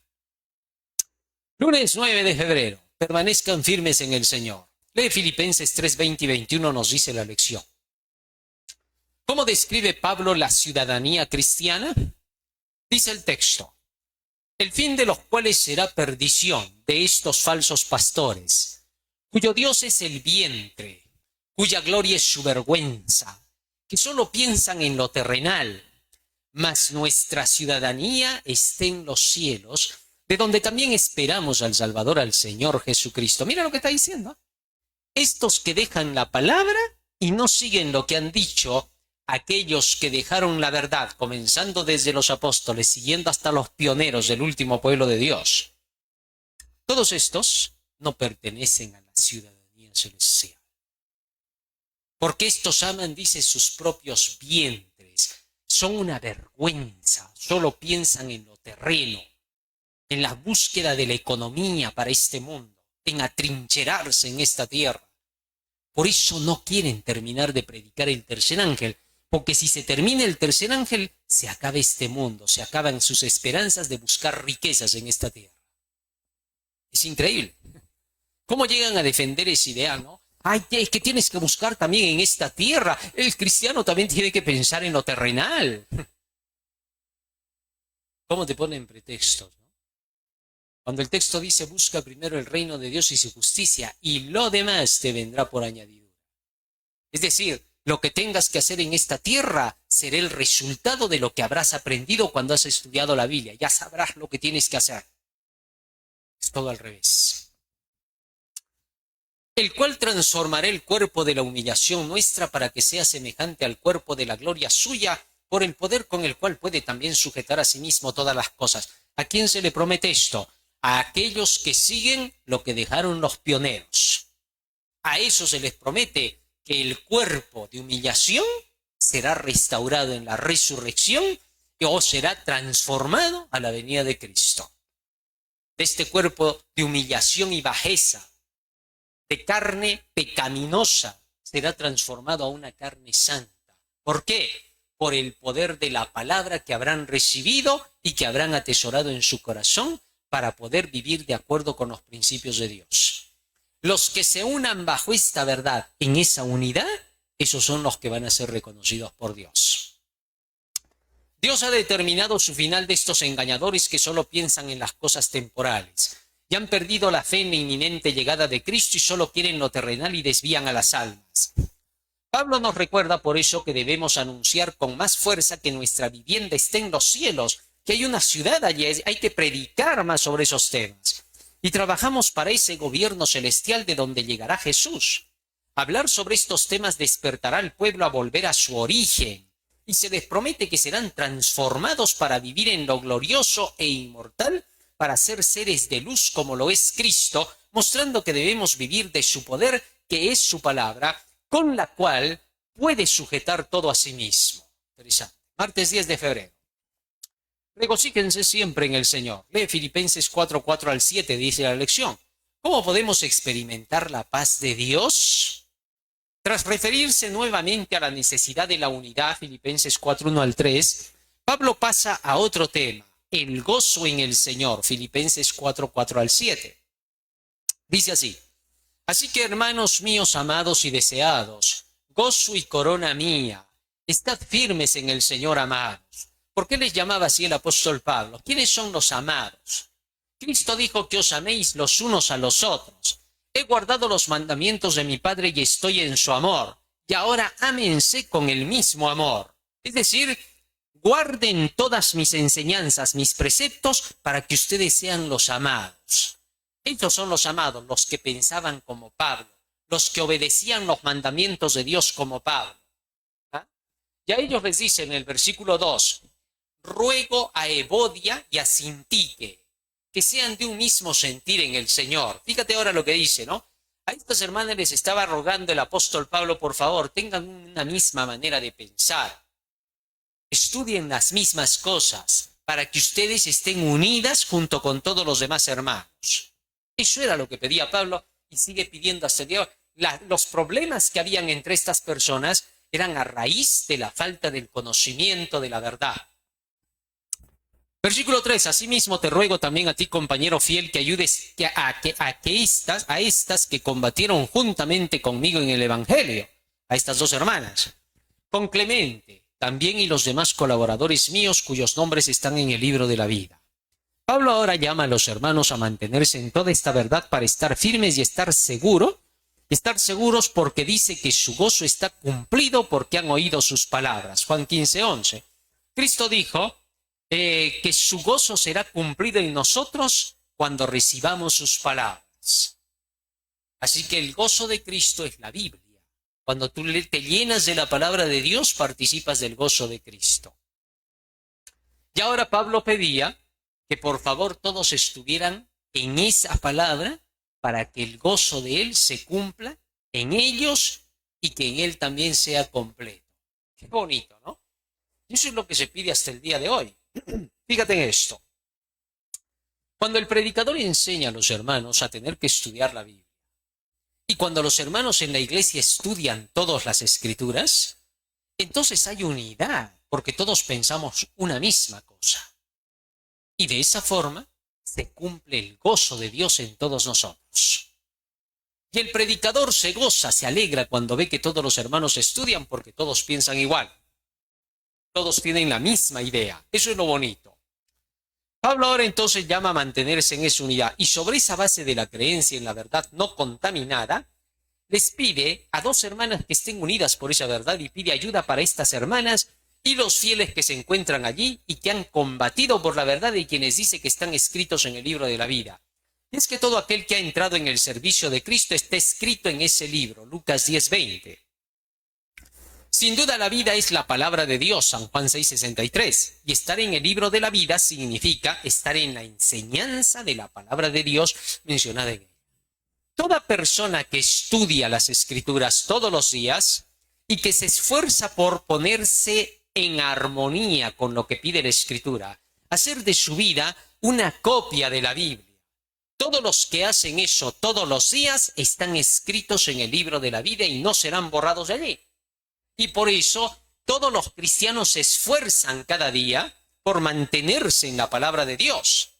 Lunes 9 de febrero. Permanezcan firmes en el Señor. Lee Filipenses 3, 20 y 21, nos dice la lección. ¿Cómo describe Pablo la ciudadanía cristiana? Dice el texto: el fin de los cuales será perdición de estos falsos pastores, cuyo Dios es el vientre, cuya gloria es su vergüenza, que solo piensan en lo terrenal, mas nuestra ciudadanía está en los cielos, de donde también esperamos al Salvador, al Señor Jesucristo. Mira lo que está diciendo. Estos que dejan la palabra y no siguen lo que han dicho aquellos que dejaron la verdad, comenzando desde los apóstoles, siguiendo hasta los pioneros del último pueblo de Dios. Todos estos no pertenecen a la ciudadanía celestial. Porque estos aman, dice, sus propios vientres. Son una vergüenza, solo piensan en lo terreno, en la búsqueda de la economía para este mundo, en atrincherarse en esta tierra. Por eso no quieren terminar de predicar el tercer ángel, porque si se termina el tercer ángel, se acaba este mundo, se acaban sus esperanzas de buscar riquezas en esta tierra. Es increíble. ¿Cómo llegan a defender esa idea, no? Ay, es que tienes que buscar también en esta tierra. El cristiano también tiene que pensar en lo terrenal. ¿Cómo te ponen pretextos? Cuando el texto dice, busca primero el reino de Dios y su justicia, y lo demás te vendrá por añadidura. Es decir, lo que tengas que hacer en esta tierra será el resultado de lo que habrás aprendido cuando has estudiado la Biblia. Ya sabrás lo que tienes que hacer. Es todo al revés. El cual transformará el cuerpo de la humillación nuestra para que sea semejante al cuerpo de la gloria suya, por el poder con el cual puede también sujetar a sí mismo todas las cosas. ¿A quién se le promete esto? A aquellos que siguen lo que dejaron los pioneros. A eso se les promete que el cuerpo de humillación será restaurado en la resurrección o será transformado a la venida de Cristo. De este cuerpo de humillación y bajeza, de carne pecaminosa, será transformado a una carne santa. ¿Por qué? Por el poder de la palabra que habrán recibido y que habrán atesorado en su corazón, para poder vivir de acuerdo con los principios de Dios. Los que se unan bajo esta verdad, en esa unidad, esos son los que van a ser reconocidos por Dios. Dios ha determinado su final de estos engañadores que solo piensan en las cosas temporales y han perdido la fe en la inminente llegada de Cristo y solo quieren lo terrenal y desvían a las almas. Pablo nos recuerda por eso que debemos anunciar con más fuerza que nuestra vivienda esté en los cielos, que hay una ciudad allí, hay que predicar más sobre esos temas. Y trabajamos para ese gobierno celestial de donde llegará Jesús. Hablar sobre estos temas despertará al pueblo a volver a su origen. Y se les promete que serán transformados para vivir en lo glorioso e inmortal, para ser seres de luz como lo es Cristo, mostrando que debemos vivir de su poder, que es su palabra, con la cual puede sujetar todo a sí mismo. Interesante. Martes 10 de febrero. Regocíjense siempre en el Señor. Lee Filipenses 4, 4 al 7, dice la lección. ¿Cómo podemos experimentar la paz de Dios? Tras referirse nuevamente a la necesidad de la unidad, Filipenses 4:1 al 3, Pablo pasa a otro tema, el gozo en el Señor, Filipenses 4:4 al 7. Dice así: así que, hermanos míos amados y deseados, gozo y corona mía, estad firmes en el Señor, amados. ¿Por qué les llamaba así el apóstol Pablo? ¿Quiénes son los amados? Cristo dijo que os améis los unos a los otros. He guardado los mandamientos de mi Padre y estoy en su amor. Y ahora ámense con el mismo amor. Es decir, guarden todas mis enseñanzas, mis preceptos, para que ustedes sean los amados. Estos son los amados, los que pensaban como Pablo, los que obedecían los mandamientos de Dios como Pablo. ¿Ah? Y a ellos les dice en el versículo 2, ruego a Evodia y a Sintique, que sean de un mismo sentir en el Señor. Fíjate ahora lo que dice, ¿no? A estas hermanas les estaba rogando el apóstol Pablo, por favor, tengan una misma manera de pensar. Estudien las mismas cosas para que ustedes estén unidas junto con todos los demás hermanos. Eso era lo que pedía Pablo y sigue pidiendo hasta el día de hoy. Los problemas que habían entre estas personas eran a raíz de la falta del conocimiento de la verdad. Versículo 3, asimismo te ruego también a ti, compañero fiel, que ayudes a estas que combatieron juntamente conmigo en el Evangelio, a estas dos hermanas, con Clemente, también y los demás colaboradores míos cuyos nombres están en el libro de la vida. Pablo ahora llama a los hermanos a mantenerse en toda esta verdad para estar firmes y estar seguros porque dice que su gozo está cumplido porque han oído sus palabras. Juan 15:11. Cristo dijo que su gozo será cumplido en nosotros cuando recibamos sus palabras. Así que el gozo de Cristo es la Biblia. Cuando tú te llenas de la palabra de Dios, participas del gozo de Cristo. Y ahora Pablo pedía que por favor todos estuvieran en esa palabra para que el gozo de Él se cumpla en ellos y que en Él también sea completo. Qué bonito, ¿no? Y eso es lo que se pide hasta el día de hoy. Fíjate en esto. Cuando el predicador enseña a los hermanos a tener que estudiar la Biblia, y cuando los hermanos en la iglesia estudian todas las escrituras, entonces hay unidad, porque todos pensamos una misma cosa. Y de esa forma se cumple el gozo de Dios en todos nosotros. Y el predicador se goza, se alegra cuando ve que todos los hermanos estudian porque todos piensan igual. Todos tienen la misma idea. Eso es lo bonito. Pablo ahora entonces llama a mantenerse en esa unidad y sobre esa base de la creencia en la verdad no contaminada, les pide a dos hermanas que estén unidas por esa verdad y pide ayuda para estas hermanas y los fieles que se encuentran allí y que han combatido por la verdad y quienes dice que están escritos en el libro de la vida. Y es que todo aquel que ha entrado en el servicio de Cristo está escrito en ese libro, Lucas 10:20. Sin duda la vida es la palabra de Dios, San Juan 6:63, y estar en el libro de la vida significa estar en la enseñanza de la palabra de Dios mencionada en él. Toda persona que estudia las Escrituras todos los días y que se esfuerza por ponerse en armonía con lo que pide la Escritura, hacer de su vida una copia de la Biblia. Todos los que hacen eso todos los días están escritos en el libro de la vida y no serán borrados de allí. Y por eso todos los cristianos se esfuerzan cada día por mantenerse en la palabra de Dios.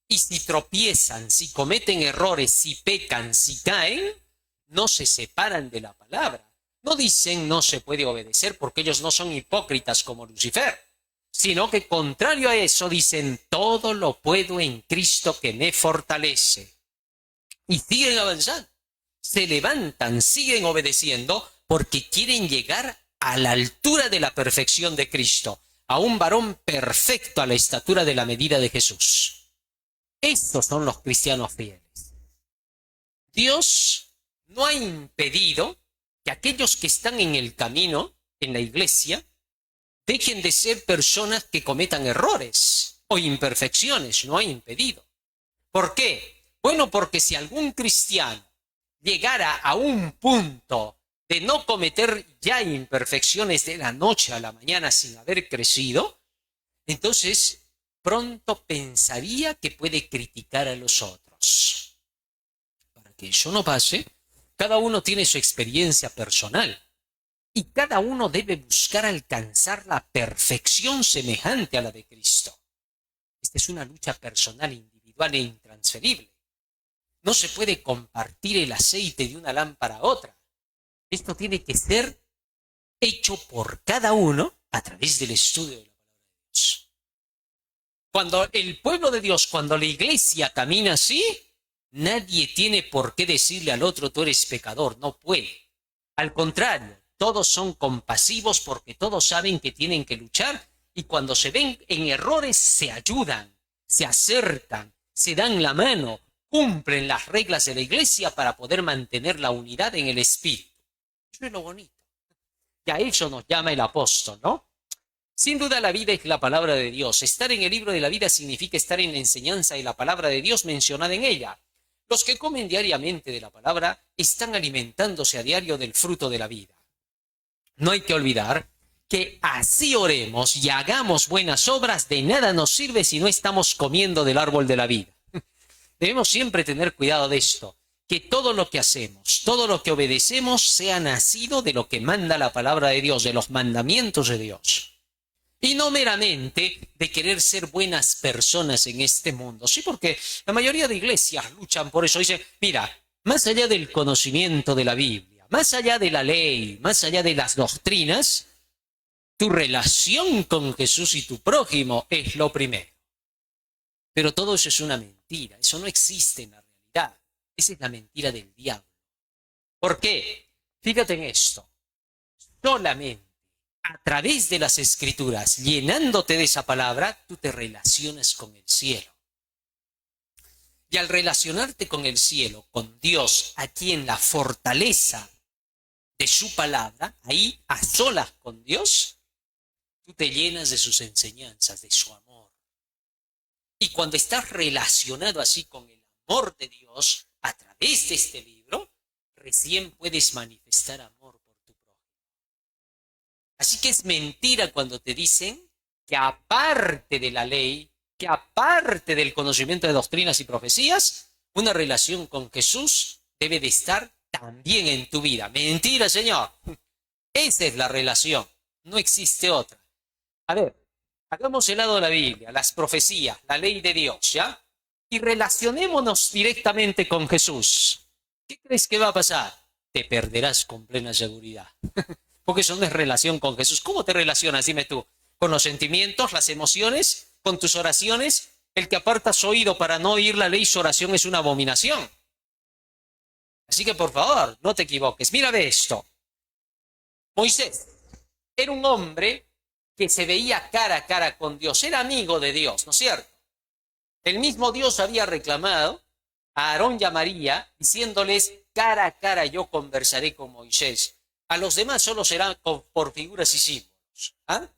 Y si tropiezan, si cometen errores, si pecan, si caen, no se separan de la palabra. No dicen no se puede obedecer porque ellos no son hipócritas como Lucifer, sino que contrario a eso dicen todo lo puedo en Cristo que me fortalece. Y siguen avanzando, se levantan, siguen obedeciendo porque quieren llegar a la altura de la perfección de Cristo, a un varón perfecto a la estatura de la medida de Jesús. Estos son los cristianos fieles. Dios no ha impedido que aquellos que están en el camino, en la iglesia, dejen de ser personas que cometan errores o imperfecciones. No ha impedido. ¿Por qué? Bueno, porque si algún cristiano llegara a un punto de no cometer ya imperfecciones de la noche a la mañana sin haber crecido, entonces pronto pensaría que puede criticar a los otros. Para que eso no pase, Cada uno tiene su experiencia personal y cada uno debe buscar alcanzar la perfección semejante a la de Cristo. Esta es una lucha personal, individual e intransferible. No se puede compartir el aceite de una lámpara a otra. Esto tiene que ser hecho por cada uno a través del estudio de la palabra de Dios. Cuando el pueblo de Dios, cuando la iglesia camina así, nadie tiene por qué decirle al otro, tú eres pecador, no puede. Al contrario, todos son compasivos porque todos saben que tienen que luchar y cuando se ven en errores se ayudan, se acercan, se dan la mano, cumplen las reglas de la iglesia para poder mantener la unidad en el espíritu. Eso es lo bonito. Y a eso nos llama el apóstol, ¿no? Sin duda la vida es la palabra de Dios. Estar en el libro de la vida significa estar en la enseñanza de la palabra de Dios mencionada en ella. Los que comen diariamente de la palabra están alimentándose a diario del fruto de la vida. No hay que olvidar que así oremos y hagamos buenas obras, de nada nos sirve si no estamos comiendo del árbol de la vida. Debemos siempre tener cuidado de esto, que todo lo que hacemos, todo lo que obedecemos sea nacido de lo que manda la palabra de Dios, de los mandamientos de Dios. Y no meramente de querer ser buenas personas en este mundo. Sí, porque la mayoría de iglesias luchan por eso. Dicen, mira, más allá del conocimiento de la Biblia, más allá de la ley, más allá de las doctrinas, tu relación con Jesús y tu prójimo es lo primero. Pero todo eso es una mentira. Eso no existe en la realidad. Esa es la mentira del diablo. ¿Por qué? Fíjate en esto. Solamente a través de las Escrituras, llenándote de esa palabra, tú te relacionas con el cielo. Y al relacionarte con el cielo, con Dios, aquí en la fortaleza de su palabra, ahí a solas con Dios, tú te llenas de sus enseñanzas, de su amor. Y cuando estás relacionado así con el amor de Dios, a través de este libro, recién puedes manifestar amor por tu prójimo. Así que es mentira cuando te dicen que aparte de la ley, que aparte del conocimiento de doctrinas y profecías, una relación con Jesús debe de estar también en tu vida. Mentira, Señor. Esa es la relación. No existe otra. A ver, hagamos el lado de la Biblia, las profecías, la ley de Dios, ¿ya? Y relacionémonos directamente con Jesús. ¿Qué crees que va a pasar? Te perderás con plena seguridad. Porque eso no es relación con Jesús. ¿Cómo te relacionas? Dime tú. ¿Con los sentimientos, las emociones, con tus oraciones? El que aparta su oído para no oír la ley, su oración es una abominación. Así que por favor, no te equivoques. Mira de esto. Moisés era un hombre que se veía cara a cara con Dios. Era amigo de Dios, ¿no es cierto? El mismo Dios había reclamado a Aarón y a María, diciéndoles, cara a cara yo conversaré con Moisés. A los demás solo será por figuras y símbolos. ¿Ah?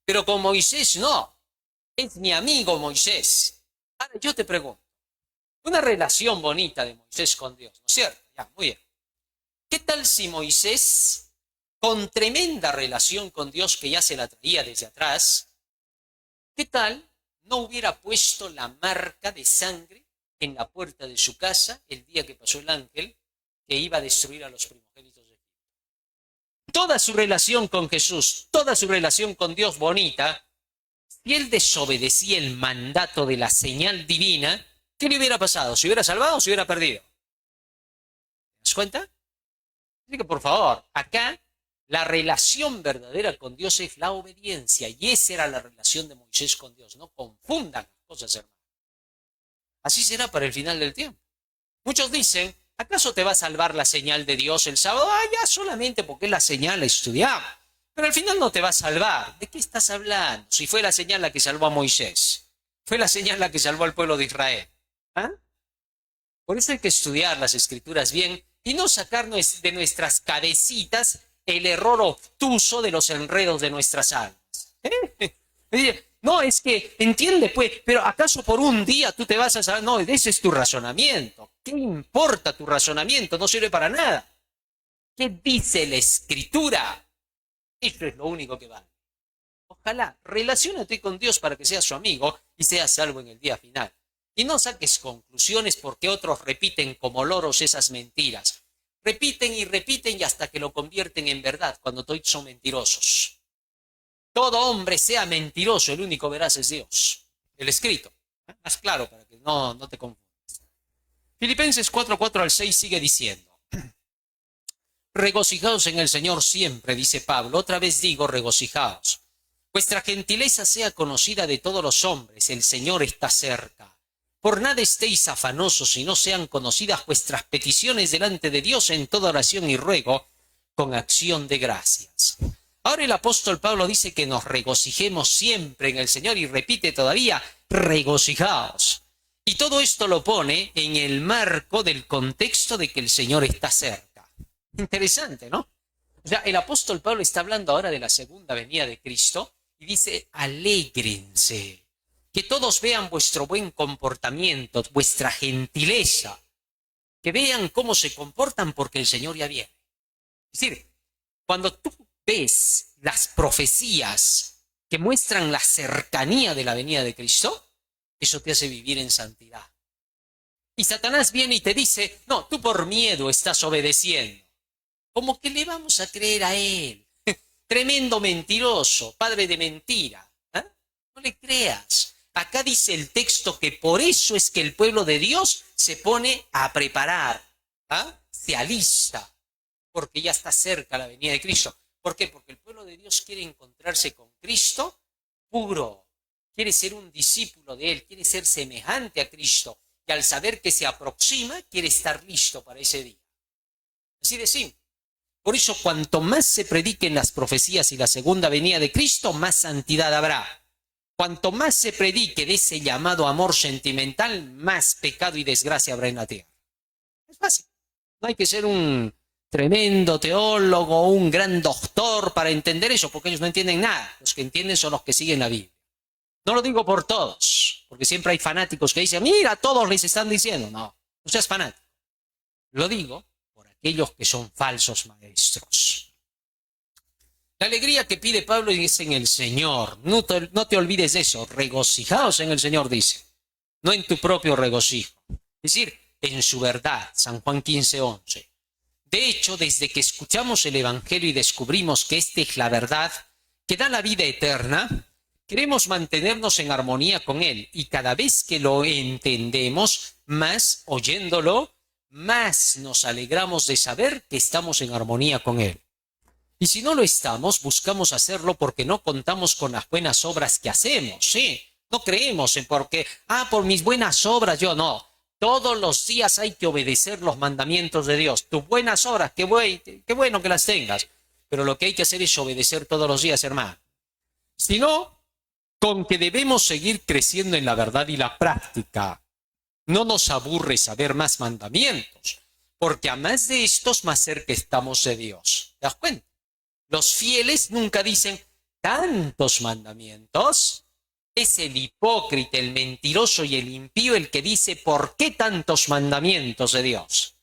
Pero con Moisés no. Es mi amigo Moisés. Ahora yo te pregunto, una relación bonita de Moisés con Dios, ¿no es cierto? Ya, muy bien. ¿Qué tal si Moisés, con tremenda relación con Dios que ya se la traía desde atrás, qué tal no hubiera puesto la marca de sangre en la puerta de su casa el día que pasó el ángel que iba a destruir a los primogénitos de Egipto? Toda su relación con Jesús, toda su relación con Dios bonita, si él desobedecía el mandato de la señal divina, ¿qué le hubiera pasado? ¿Se hubiera salvado o se hubiera perdido? ¿Te das cuenta? Así que por favor, acá la relación verdadera con Dios es la obediencia, y esa era la relación de Moisés con Dios. No confundan las cosas, hermano. Así será para el final del tiempo. Muchos dicen, ¿acaso te va a salvar la señal de Dios el sábado? Ah, ya solamente porque es la señal la estudiamos. Pero al final no te va a salvar. ¿De qué estás hablando? Si fue la señal la que salvó a Moisés. Fue la señal la que salvó al pueblo de Israel. ¿Ah? Por eso hay que estudiar las Escrituras bien y no sacarnos de nuestras cabecitas el error obtuso de los enredos de nuestras almas. No, es que, entiende pues, pero ¿acaso por un día tú te vas a saber? No, ese es tu razonamiento. ¿Qué importa tu razonamiento? No sirve para nada. ¿Qué dice la Escritura? Eso es lo único que vale. Ojalá, relaciónate con Dios para que seas su amigo y seas salvo en el día final. Y no saques conclusiones porque otros repiten como loros esas mentiras. Repiten y hasta que lo convierten en verdad, cuando todos son mentirosos. Todo hombre sea mentiroso, el único veraz es Dios. El escrito. Más claro para que no te confundas. Filipenses 4:4 al 6 sigue diciendo: regocijaos en el Señor siempre, dice Pablo. Otra vez digo, regocijaos. Vuestra gentileza sea conocida de todos los hombres, el Señor está cerca. Por nada estéis afanosos, sino sean conocidas vuestras peticiones delante de Dios en toda oración y ruego, con acción de gracias. Ahora el apóstol Pablo dice que nos regocijemos siempre en el Señor y repite todavía, regocijaos. Y todo esto lo pone en el marco del contexto de que el Señor está cerca. Interesante, ¿no? O sea, el apóstol Pablo está hablando ahora de la segunda venida de Cristo y dice, alégrense, que todos vean vuestro buen comportamiento, vuestra gentileza, que vean cómo se comportan porque el Señor ya viene. Es decir, cuando tú ves las profecías que muestran la cercanía de la venida de Cristo, eso te hace vivir en santidad. Y Satanás viene y te dice, no, tú por miedo estás obedeciendo. ¿Cómo que le vamos a creer a él? Tremendo mentiroso, padre de mentira. ¿Eh? No le creas. Acá dice el texto que por eso es que el pueblo de Dios se pone a preparar, se alista, porque ya está cerca la venida de Cristo. ¿Por qué? Porque el pueblo de Dios quiere encontrarse con Cristo puro, quiere ser un discípulo de Él, quiere ser semejante a Cristo, y al saber que se aproxima, quiere estar listo para ese día. Así de simple. Por eso, cuanto más se prediquen las profecías y la segunda venida de Cristo, más santidad habrá. Cuanto más se predique de ese llamado amor sentimental, más pecado y desgracia habrá en la tierra. Es fácil. No hay que ser un tremendo teólogo, un gran doctor para entender eso, porque ellos no entienden nada. Los que entienden son los que siguen la Biblia. No lo digo por todos, porque siempre hay fanáticos que dicen, mira, todos les están diciendo. No seas fanático. Lo digo por aquellos que son falsos maestros. La alegría que pide Pablo es en el Señor. No te olvides de eso. Regocijaos en el Señor, dice. No en tu propio regocijo. Es decir, en su verdad. San Juan 15:11. De hecho, desde que escuchamos el Evangelio y descubrimos que esta es la verdad que da la vida eterna, queremos mantenernos en armonía con Él. Y cada vez que lo entendemos, más oyéndolo, más nos alegramos de saber que estamos en armonía con Él. Y si no lo estamos, buscamos hacerlo porque no contamos con las buenas obras que hacemos, ¿sí? No creemos en porque, por mis buenas obras yo no. Todos los días hay que obedecer los mandamientos de Dios. Tus buenas obras, qué bueno que las tengas. Pero lo que hay que hacer es obedecer todos los días, hermano. Si no, con que debemos seguir creciendo en la verdad y la práctica. No nos aburre saber más mandamientos, porque a más de estos, más cerca estamos de Dios. ¿Te das cuenta? Los fieles nunca dicen tantos mandamientos. Es el hipócrita, el mentiroso y el impío el que dice ¿por qué tantos mandamientos de Dios?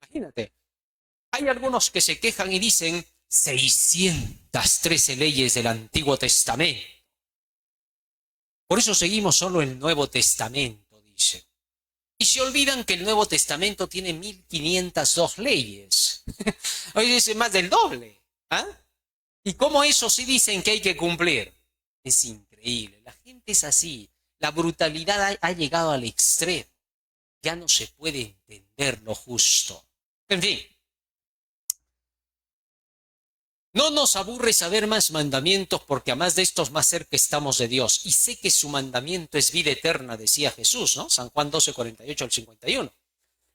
Imagínate. Hay algunos que se quejan y dicen 613 leyes del Antiguo Testamento. Por eso seguimos solo el Nuevo Testamento, dice. Y se olvidan que el Nuevo Testamento tiene 1502 leyes. Hoy dice más del doble. ¿Y cómo eso sí dicen que hay que cumplir? Es increíble. La gente es así. La brutalidad ha llegado al extremo. Ya no se puede entender lo justo. En fin. No nos aburre saber más mandamientos porque a más de estos más cerca estamos de Dios. Y sé que su mandamiento es vida eterna, decía Jesús, ¿no? San Juan 12:48 al 51.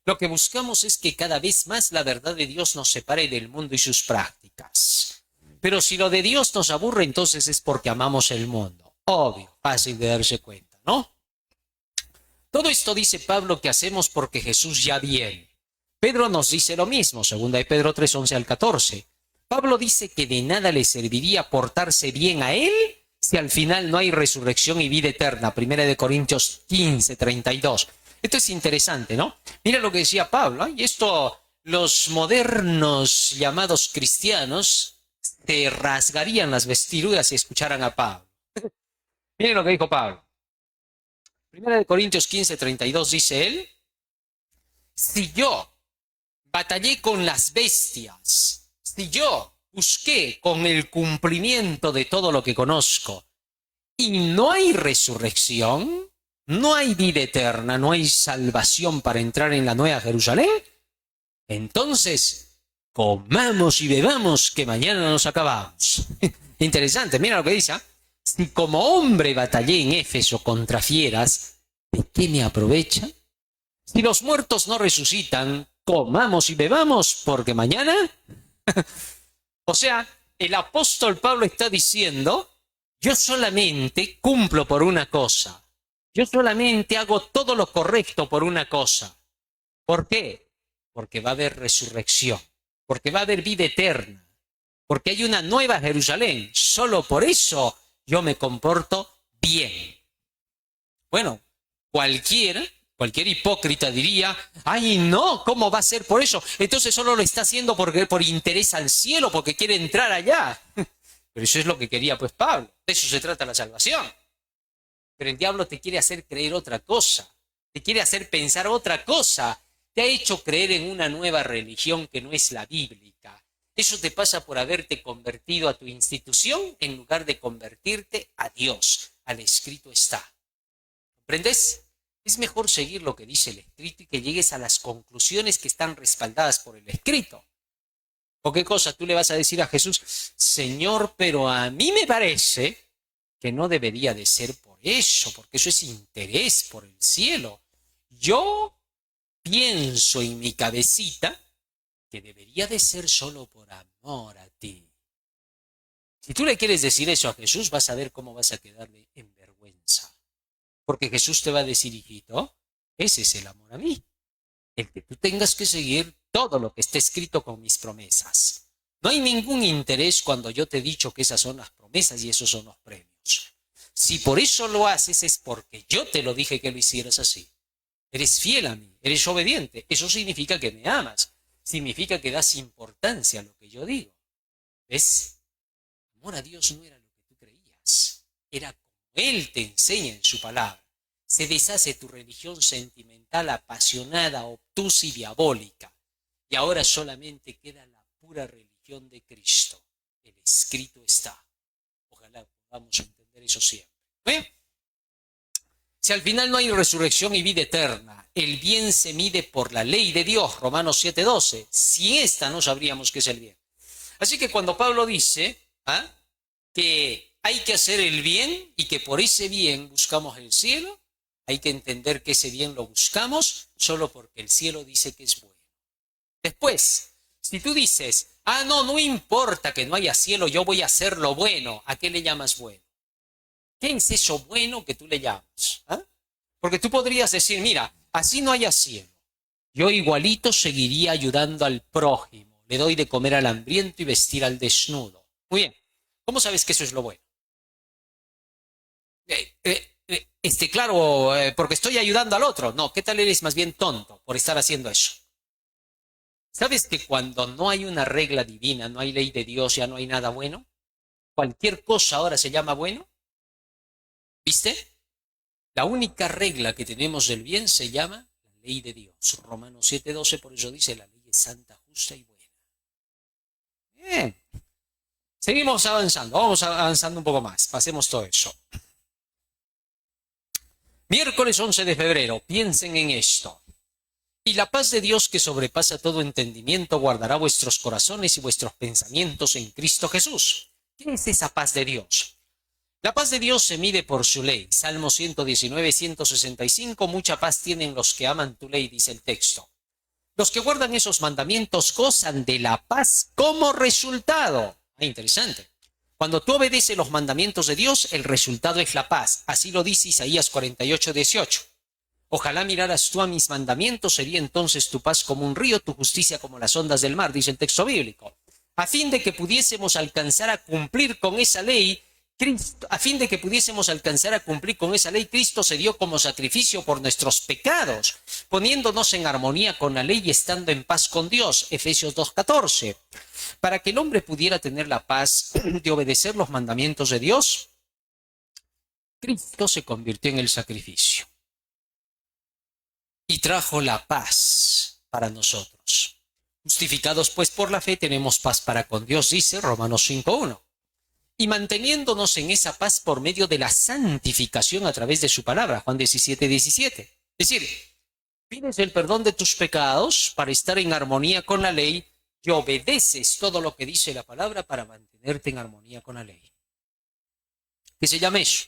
Lo que buscamos es que cada vez más la verdad de Dios nos separe del mundo y sus prácticas. Pero si lo de Dios nos aburre, entonces es porque amamos el mundo. Obvio, fácil de darse cuenta, ¿no? Todo esto dice Pablo que hacemos porque Jesús ya viene. Pedro nos dice lo mismo, 2 de Pedro 3:11 al 14. Pablo dice que de nada le serviría portarse bien a él si al final no hay resurrección y vida eterna. 1 de Corintios 15:32. Esto es interesante, ¿no? Mira lo que decía Pablo, y esto los modernos llamados cristianos te rasgarían las vestiduras si escucharan a Pablo. Miren lo que dijo Pablo. Primera de Corintios 15:32 dice él, si yo batallé con las bestias, si yo busqué con el cumplimiento de todo lo que conozco, y no hay resurrección, no hay vida eterna, no hay salvación para entrar en la Nueva Jerusalén, entonces comamos y bebamos que mañana nos acabamos. Interesante, mira lo que dice. Si como hombre batallé en Éfeso contra fieras, ¿de qué me aprovecha? Si los muertos no resucitan, comamos y bebamos porque mañana... O sea, el apóstol Pablo está diciendo, yo solamente cumplo por una cosa. Yo solamente hago todo lo correcto por una cosa. ¿Por qué? Porque va a haber resurrección. Porque va a haber vida eterna. Porque hay una nueva Jerusalén. Solo por eso yo me comporto bien. Bueno, cualquier hipócrita diría, ay no, ¿cómo va a ser por eso? Entonces solo lo está haciendo por interés al cielo, porque quiere entrar allá. Pero eso es lo que quería pues Pablo. De eso se trata la salvación. Pero el diablo te quiere hacer creer otra cosa. Te quiere hacer pensar otra cosa. Te ha hecho creer en una nueva religión que no es la bíblica. Eso te pasa por haberte convertido a tu institución en lugar de convertirte a Dios. Al escrito está. ¿Comprendes? Es mejor seguir lo que dice el escrito y que llegues a las conclusiones que están respaldadas por el escrito. ¿O qué cosa tú le vas a decir a Jesús? Señor, pero a mí me parece que no debería de ser por eso, porque eso es interés por el cielo. Yo pienso en mi cabecita que debería de ser solo por amor a ti. Si tú le quieres decir eso a Jesús, vas a ver cómo vas a quedarle en vergüenza. Porque Jesús te va a decir, hijito, ese es el amor a mí. El que tú tengas que seguir todo lo que está escrito con mis promesas. No hay ningún interés cuando yo te he dicho que esas son las promesas y esos son los premios. Si por eso lo haces es porque yo te lo dije que lo hicieras así. Eres fiel a mí, eres obediente. Eso significa que me amas. Significa que das importancia a lo que yo digo. ¿Ves? Amor a Dios no era lo que tú creías. Era como Él te enseña en su palabra. Se deshace tu religión sentimental, apasionada, obtusa y diabólica. Y ahora solamente queda la pura religión de Cristo. El escrito está. Ojalá podamos entender eso siempre. ¿Ve? Si al final no hay resurrección y vida eterna, el bien se mide por la ley de Dios, Romanos 7:12. Sin esta no sabríamos qué es el bien. Así que cuando Pablo dice que hay que hacer el bien y que por ese bien buscamos el cielo, hay que entender que ese bien lo buscamos solo porque el cielo dice que es bueno. Después, si tú dices, no importa que no haya cielo, yo voy a hacer lo bueno, ¿a qué le llamas bueno? ¿Qué es eso bueno que tú le llamas? Porque tú podrías decir, mira, así no haya cielo. Yo igualito seguiría ayudando al prójimo. Le doy de comer al hambriento y vestir al desnudo. Muy bien. ¿Cómo sabes que eso es lo bueno? Claro, porque estoy ayudando al otro. No, ¿qué tal eres más bien tonto por estar haciendo eso? ¿Sabes que cuando no hay una regla divina, no hay ley de Dios, ya no hay nada bueno? Cualquier cosa ahora se llama bueno. ¿Viste? La única regla que tenemos del bien se llama la ley de Dios. Romanos 7:12, por eso dice, la ley es santa, justa y buena. Bien. Seguimos avanzando, vamos avanzando un poco más. Pasemos todo eso. Miércoles 11 de febrero, piensen en esto. Y la paz de Dios que sobrepasa todo entendimiento guardará vuestros corazones y vuestros pensamientos en Cristo Jesús. ¿Qué es esa paz de Dios? La paz de Dios se mide por su ley. Salmo 119, 165, mucha paz tienen los que aman tu ley, dice el texto. Los que guardan esos mandamientos gozan de la paz como resultado. Interesante. Cuando tú obedeces los mandamientos de Dios, el resultado es la paz. Así lo dice Isaías 48, 18. Ojalá miraras tú a mis mandamientos, sería entonces tu paz como un río, tu justicia como las ondas del mar, dice el texto bíblico. A fin de que pudiésemos alcanzar a cumplir con esa ley, Cristo se dio como sacrificio por nuestros pecados, poniéndonos en armonía con la ley y estando en paz con Dios, Efesios 2:14. Para que el hombre pudiera tener la paz de obedecer los mandamientos de Dios, Cristo se convirtió en el sacrificio. y trajo la paz para nosotros. Justificados pues por la fe tenemos paz para con Dios, dice Romanos 5:1. Y manteniéndonos en esa paz por medio de la santificación a través de su palabra, Juan 17:17. Es decir, pides el perdón de tus pecados para estar en armonía con la ley y obedeces todo lo que dice la palabra para mantenerte en armonía con la ley. ¿Qué se llama eso?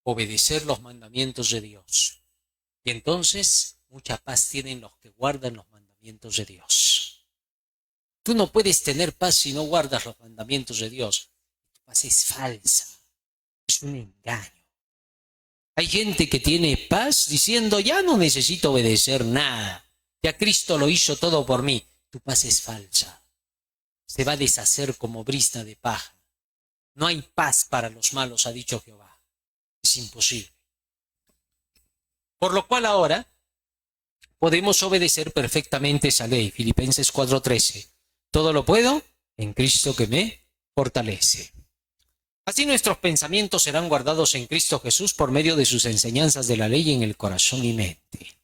Obedecer los mandamientos de Dios. Y entonces mucha paz tienen los que guardan los mandamientos de Dios. Tú no puedes tener paz si no guardas los mandamientos de Dios. Tu paz es falsa, es un engaño. Hay gente que tiene paz diciendo, ya no necesito obedecer nada, ya Cristo lo hizo todo por mí. Tu paz es falsa. Se va a deshacer como brizna de paja. No hay paz para los malos, ha dicho Jehová. Es imposible. Por lo cual ahora podemos obedecer perfectamente esa ley. Filipenses 4:13. Todo lo puedo en Cristo que me fortalece. Así nuestros pensamientos serán guardados en Cristo Jesús por medio de sus enseñanzas de la ley en el corazón y mente.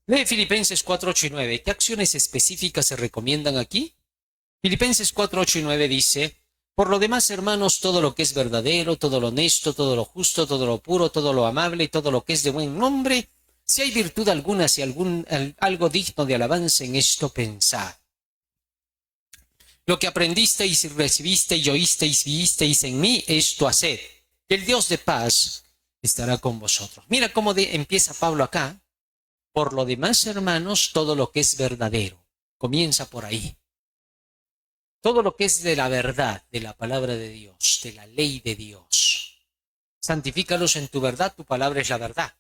Lee Filipenses 4:8-9. ¿Qué acciones específicas se recomiendan aquí? Filipenses 4:8-9 dice: por lo demás, hermanos, todo lo que es verdadero, todo lo honesto, todo lo justo, todo lo puro, todo lo amable, todo lo que es de buen nombre, si hay virtud alguna, si algo digno de alabanza, en esto pensad. Lo que aprendisteis y recibisteis y oísteis y visteis en mí, esto haced. El Dios de paz estará con vosotros. Mira cómo empieza Pablo acá. Por lo demás, hermanos, todo lo que es verdadero. Comienza por ahí. Todo lo que es de la verdad, de la palabra de Dios, de la ley de Dios. Santifícalos en tu verdad, tu palabra es la verdad.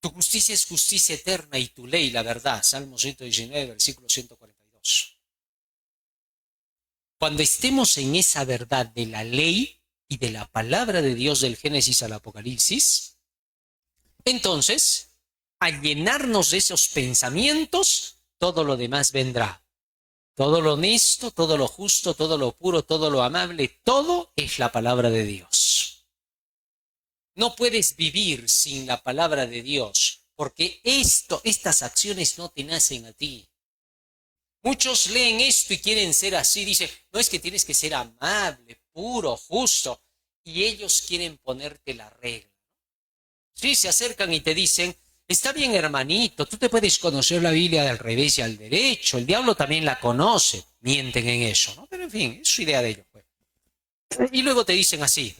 Tu justicia es justicia eterna y tu ley la verdad. Salmo 119, versículo 142. Cuando estemos en esa verdad de la ley y de la palabra de Dios del Génesis al Apocalipsis, entonces, al llenarnos de esos pensamientos, todo lo demás vendrá. Todo lo honesto, todo lo justo, todo lo puro, todo lo amable, todo es la palabra de Dios. No puedes vivir sin la palabra de Dios, porque estas acciones no te nacen a ti. Muchos leen esto y quieren ser así. Dicen, no, es que tienes que ser amable, puro, justo. Y ellos quieren ponerte la regla. Sí, se acercan y te dicen, está bien, hermanito, tú te puedes conocer la Biblia del revés y al derecho. El diablo también la conoce. Mienten en eso, ¿no? Pero en fin, es su idea de ellos, pues. Y luego te dicen así,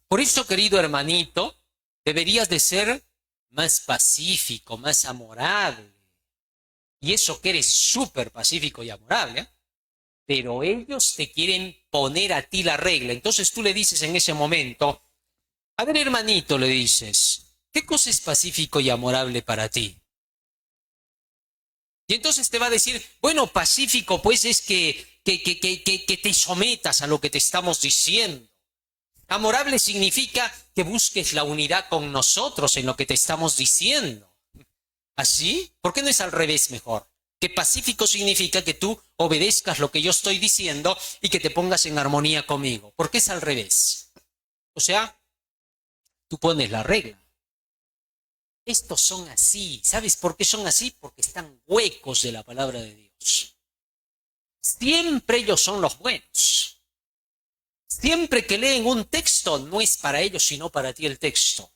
por eso, querido hermanito, deberías de ser más pacífico, más amorable. Y eso que eres súper pacífico y amorable, ¿eh? Pero ellos te quieren poner a ti la regla. Entonces tú le dices en ese momento, a ver, hermanito, le dices, ¿qué cosa es pacífico y amorable para ti? Y entonces te va a decir, bueno, pacífico pues es que te sometas a lo que te estamos diciendo. Amorable significa que busques la unidad con nosotros en lo que te estamos diciendo. ¿Así? ¿Por qué no es al revés mejor? Que pacífico significa que tú obedezcas lo que yo estoy diciendo y que te pongas en armonía conmigo. ¿Por qué es al revés? O sea, tú pones la regla. Estos son así. ¿Sabes por qué son así? Porque están huecos de la palabra de Dios. Siempre ellos son los buenos. Siempre que leen un texto, no es para ellos, sino para ti el texto.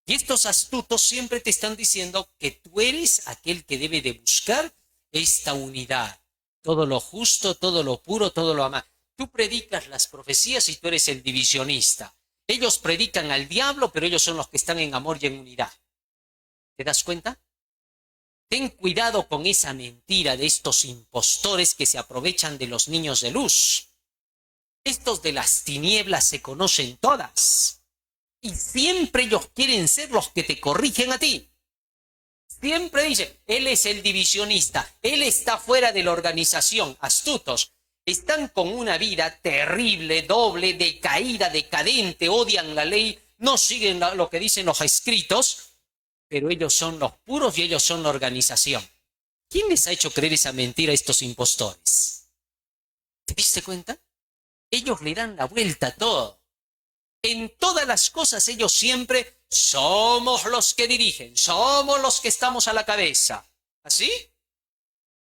Y estos astutos siempre te están diciendo que tú eres aquel que debe de buscar esta unidad. Todo lo justo, todo lo puro, todo lo amable. Tú predicas las profecías y tú eres el divisionista. Ellos predican al diablo, pero ellos son los que están en amor y en unidad. ¿Te das cuenta? Ten cuidado con esa mentira de estos impostores que se aprovechan de los niños de luz. Estos de las tinieblas se conocen todas. Y siempre ellos quieren ser los que te corrigen a ti. Siempre dicen, él es el divisionista, él está fuera de la organización. Astutos. Están con una vida terrible, doble, decaída, decadente, odian la ley, no siguen lo que dicen los escritos, pero ellos son los puros y ellos son la organización. ¿Quién les ha hecho creer esa mentira a estos impostores? ¿Te diste cuenta? Ellos le dan la vuelta a todo. En todas las cosas ellos siempre somos los que dirigen, somos los que estamos a la cabeza. ¿Así?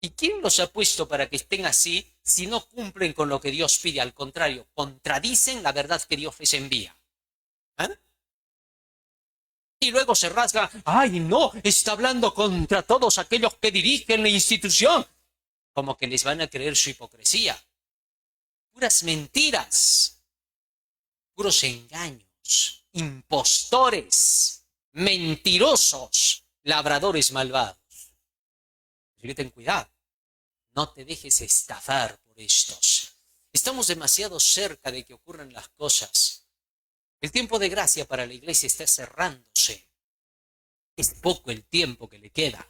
¿Y quién los ha puesto para que estén así si no cumplen con lo que Dios pide? Al contrario, contradicen la verdad que Dios les envía. ¿Eh? Y luego se rasga, ¡ay no! Está hablando contra todos aquellos que dirigen la institución. Como que les van a creer su hipocresía. Puras mentiras, puros engaños, impostores, mentirosos, labradores malvados. Así que ten cuidado, no te dejes estafar por estos. Estamos demasiado cerca de que ocurran las cosas. El tiempo de gracia para la iglesia está cerrándose. Es poco el tiempo que le queda.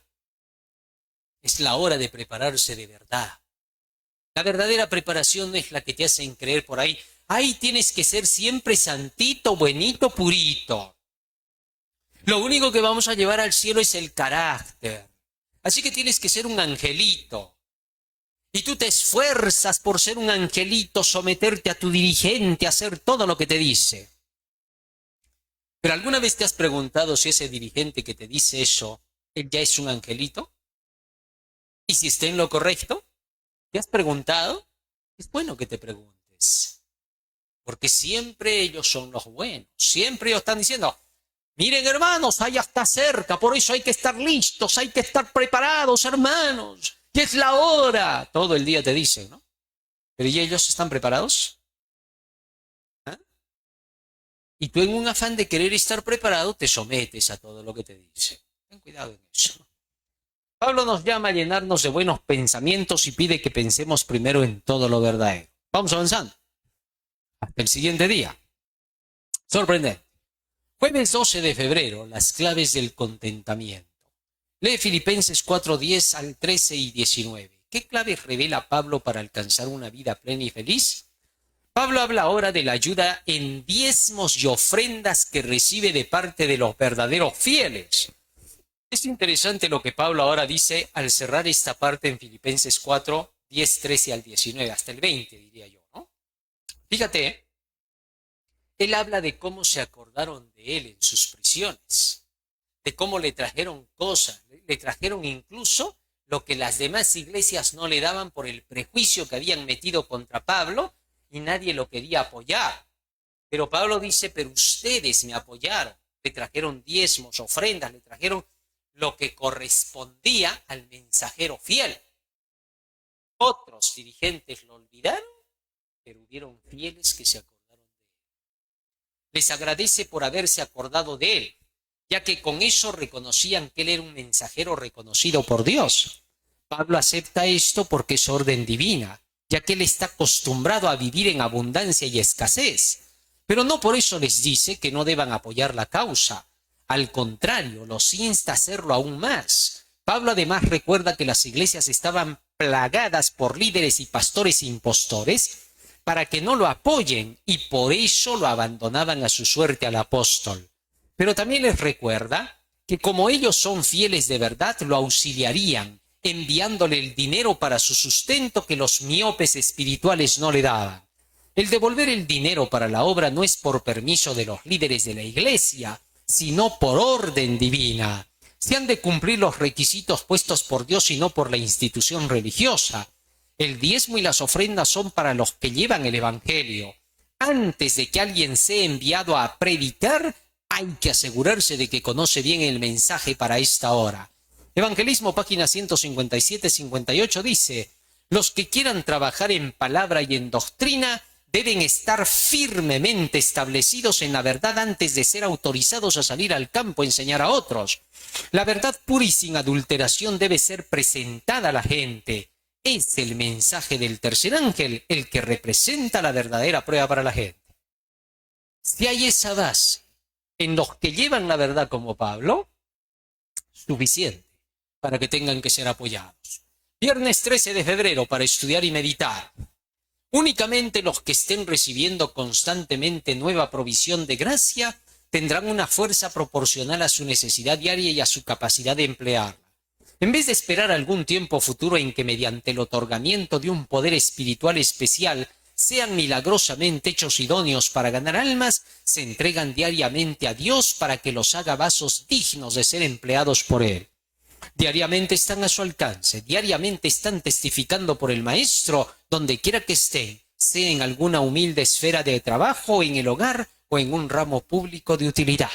Es la hora de prepararse de verdad. La verdadera preparación no es la que te hacen creer por ahí. Ahí tienes que ser siempre santito, buenito, purito. Lo único que vamos a llevar al cielo es el carácter. Así que tienes que ser un angelito. Y tú te esfuerzas por ser un angelito, someterte a tu dirigente, hacer todo lo que te dice. ¿Pero alguna vez te has preguntado si ese dirigente que te dice eso, él ya es un angelito? ¿Y si está en lo correcto? ¿Te has preguntado? Es bueno que te preguntes. Porque siempre ellos son los buenos. Siempre ellos están diciendo, miren hermanos, allá está cerca, por eso hay que estar listos, hay que estar preparados, hermanos. Ya es la hora. Todo el día te dicen, ¿no? Pero ¿y ellos están preparados? ¿Ah? Y tú en un afán de querer estar preparado te sometes a todo lo que te dicen. Ten cuidado en eso. Pablo nos llama a llenarnos de buenos pensamientos y pide que pensemos primero en todo lo verdadero. Vamos avanzando. Hasta el siguiente día. Sorprendente. Jueves 12 de febrero, las claves del contentamiento. Lee Filipenses 4:10 al 13 y 19. ¿Qué claves revela Pablo para alcanzar una vida plena y feliz? Pablo habla ahora de la ayuda en diezmos y ofrendas que recibe de parte de los verdaderos fieles. Es interesante lo que Pablo ahora dice al cerrar esta parte en Filipenses 4, 10, 13 al 19, hasta el 20 diría yo, ¿no? Fíjate, él habla de cómo se acordaron de él en sus prisiones, de cómo le trajeron cosas, le trajeron incluso lo que las demás iglesias no le daban por el prejuicio que habían metido contra Pablo y nadie lo quería apoyar. Pero Pablo dice, pero ustedes me apoyaron, le trajeron diezmos, ofrendas, le trajeron lo que correspondía al mensajero fiel. Otros dirigentes lo olvidaron, pero hubieron fieles que se acordaron de él. Les agradece por haberse acordado de él, ya que con eso reconocían que él era un mensajero reconocido por Dios. Pablo acepta esto porque es orden divina, ya que él está acostumbrado a vivir en abundancia y escasez. Pero no por eso les dice que no deban apoyar la causa. Al contrario, los insta a hacerlo aún más. Pablo además recuerda que las iglesias estaban plagadas por líderes y pastores impostores para que no lo apoyen y por eso lo abandonaban a su suerte al apóstol. Pero también les recuerda que como ellos son fieles de verdad, lo auxiliarían, enviándole el dinero para su sustento que los miopes espirituales no le daban. El devolver el dinero para la obra no es por permiso de los líderes de la iglesia, sino por orden divina. Se han de cumplir los requisitos puestos por Dios y no por la institución religiosa. El diezmo y las ofrendas son para los que llevan el evangelio. Antes de que alguien sea enviado a predicar, hay que asegurarse de que conoce bien el mensaje para esta hora. Evangelismo, página 157-58 dice, los que quieran trabajar en palabra y en doctrina deben estar firmemente establecidos en la verdad antes de ser autorizados a salir al campo a enseñar a otros. La verdad pura y sin adulteración debe ser presentada a la gente. Es el mensaje del tercer ángel el que representa la verdadera prueba para la gente. Si hay esa base en los que llevan la verdad como Pablo, suficiente para que tengan que ser apoyados. Viernes 13 de febrero para estudiar y meditar. Únicamente los que estén recibiendo constantemente nueva provisión de gracia tendrán una fuerza proporcional a su necesidad diaria y a su capacidad de emplearla. En vez de esperar algún tiempo futuro en que mediante el otorgamiento de un poder espiritual especial sean milagrosamente hechos idóneos para ganar almas, se entregan diariamente a Dios para que los haga vasos dignos de ser empleados por Él. Diariamente están a su alcance, diariamente están testificando por el Maestro donde quiera que estén, sea en alguna humilde esfera de trabajo, en el hogar o en un ramo público de utilidad.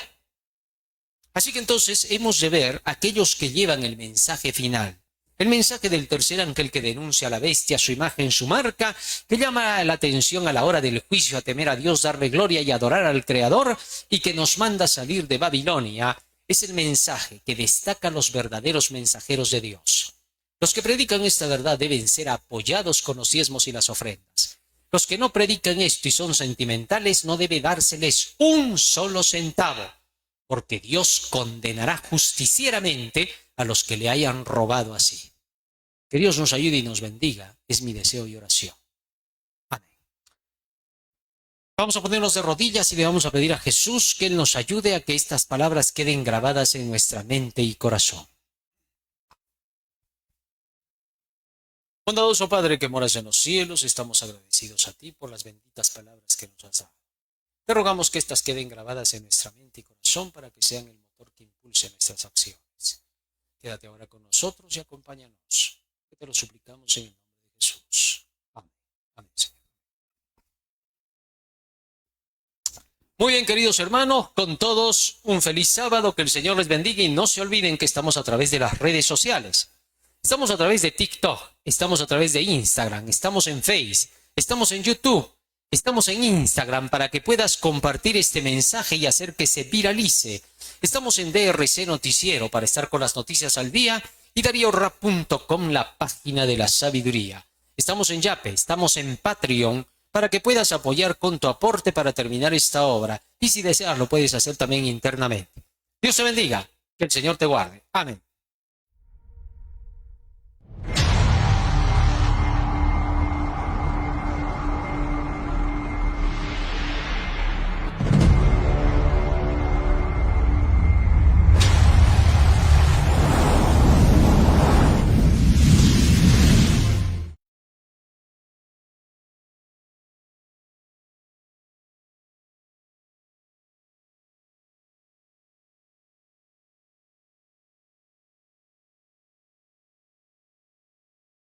Así que entonces hemos de ver aquellos que llevan el mensaje final. El mensaje del tercer ángel que denuncia a la bestia, su imagen, su marca, que llama la atención a la hora del juicio a temer a Dios, darle gloria y adorar al Creador, y que nos manda salir de Babilonia, es el mensaje que destaca a los verdaderos mensajeros de Dios. Los que predican esta verdad deben ser apoyados con los diezmos y las ofrendas. Los que no predican esto y son sentimentales no debe dárseles un solo centavo, porque Dios condenará justicieramente a los que le hayan robado así. Que Dios nos ayude y nos bendiga, es mi deseo y oración. Amén. Vamos a ponernos de rodillas y le vamos a pedir a Jesús que Él nos ayude a que estas palabras queden grabadas en nuestra mente y corazón. Bondadoso Padre que moras en los cielos, estamos agradecidos a ti por las benditas palabras que nos has dado. Te rogamos que éstas queden grabadas en nuestra mente y corazón para que sean el motor que impulse nuestras acciones. Quédate ahora con nosotros y acompáñanos, que te lo suplicamos en el nombre de Jesús. Amén. Amén, Señor. Muy bien, queridos hermanos, con todos un feliz sábado, que el Señor les bendiga y no se olviden que estamos a través de las redes sociales. Estamos a través de TikTok, estamos a través de Instagram, estamos en Facebook, estamos en YouTube, estamos en Instagram para que puedas compartir este mensaje y hacer que se viralice. Estamos en DRC Noticiero para estar con las noticias al día y DarioRap.com, la página de la sabiduría. Estamos en Yape, estamos en Patreon para que puedas apoyar con tu aporte para terminar esta obra. Y si deseas lo puedes hacer también internamente. Dios te bendiga, que el Señor te guarde. Amén.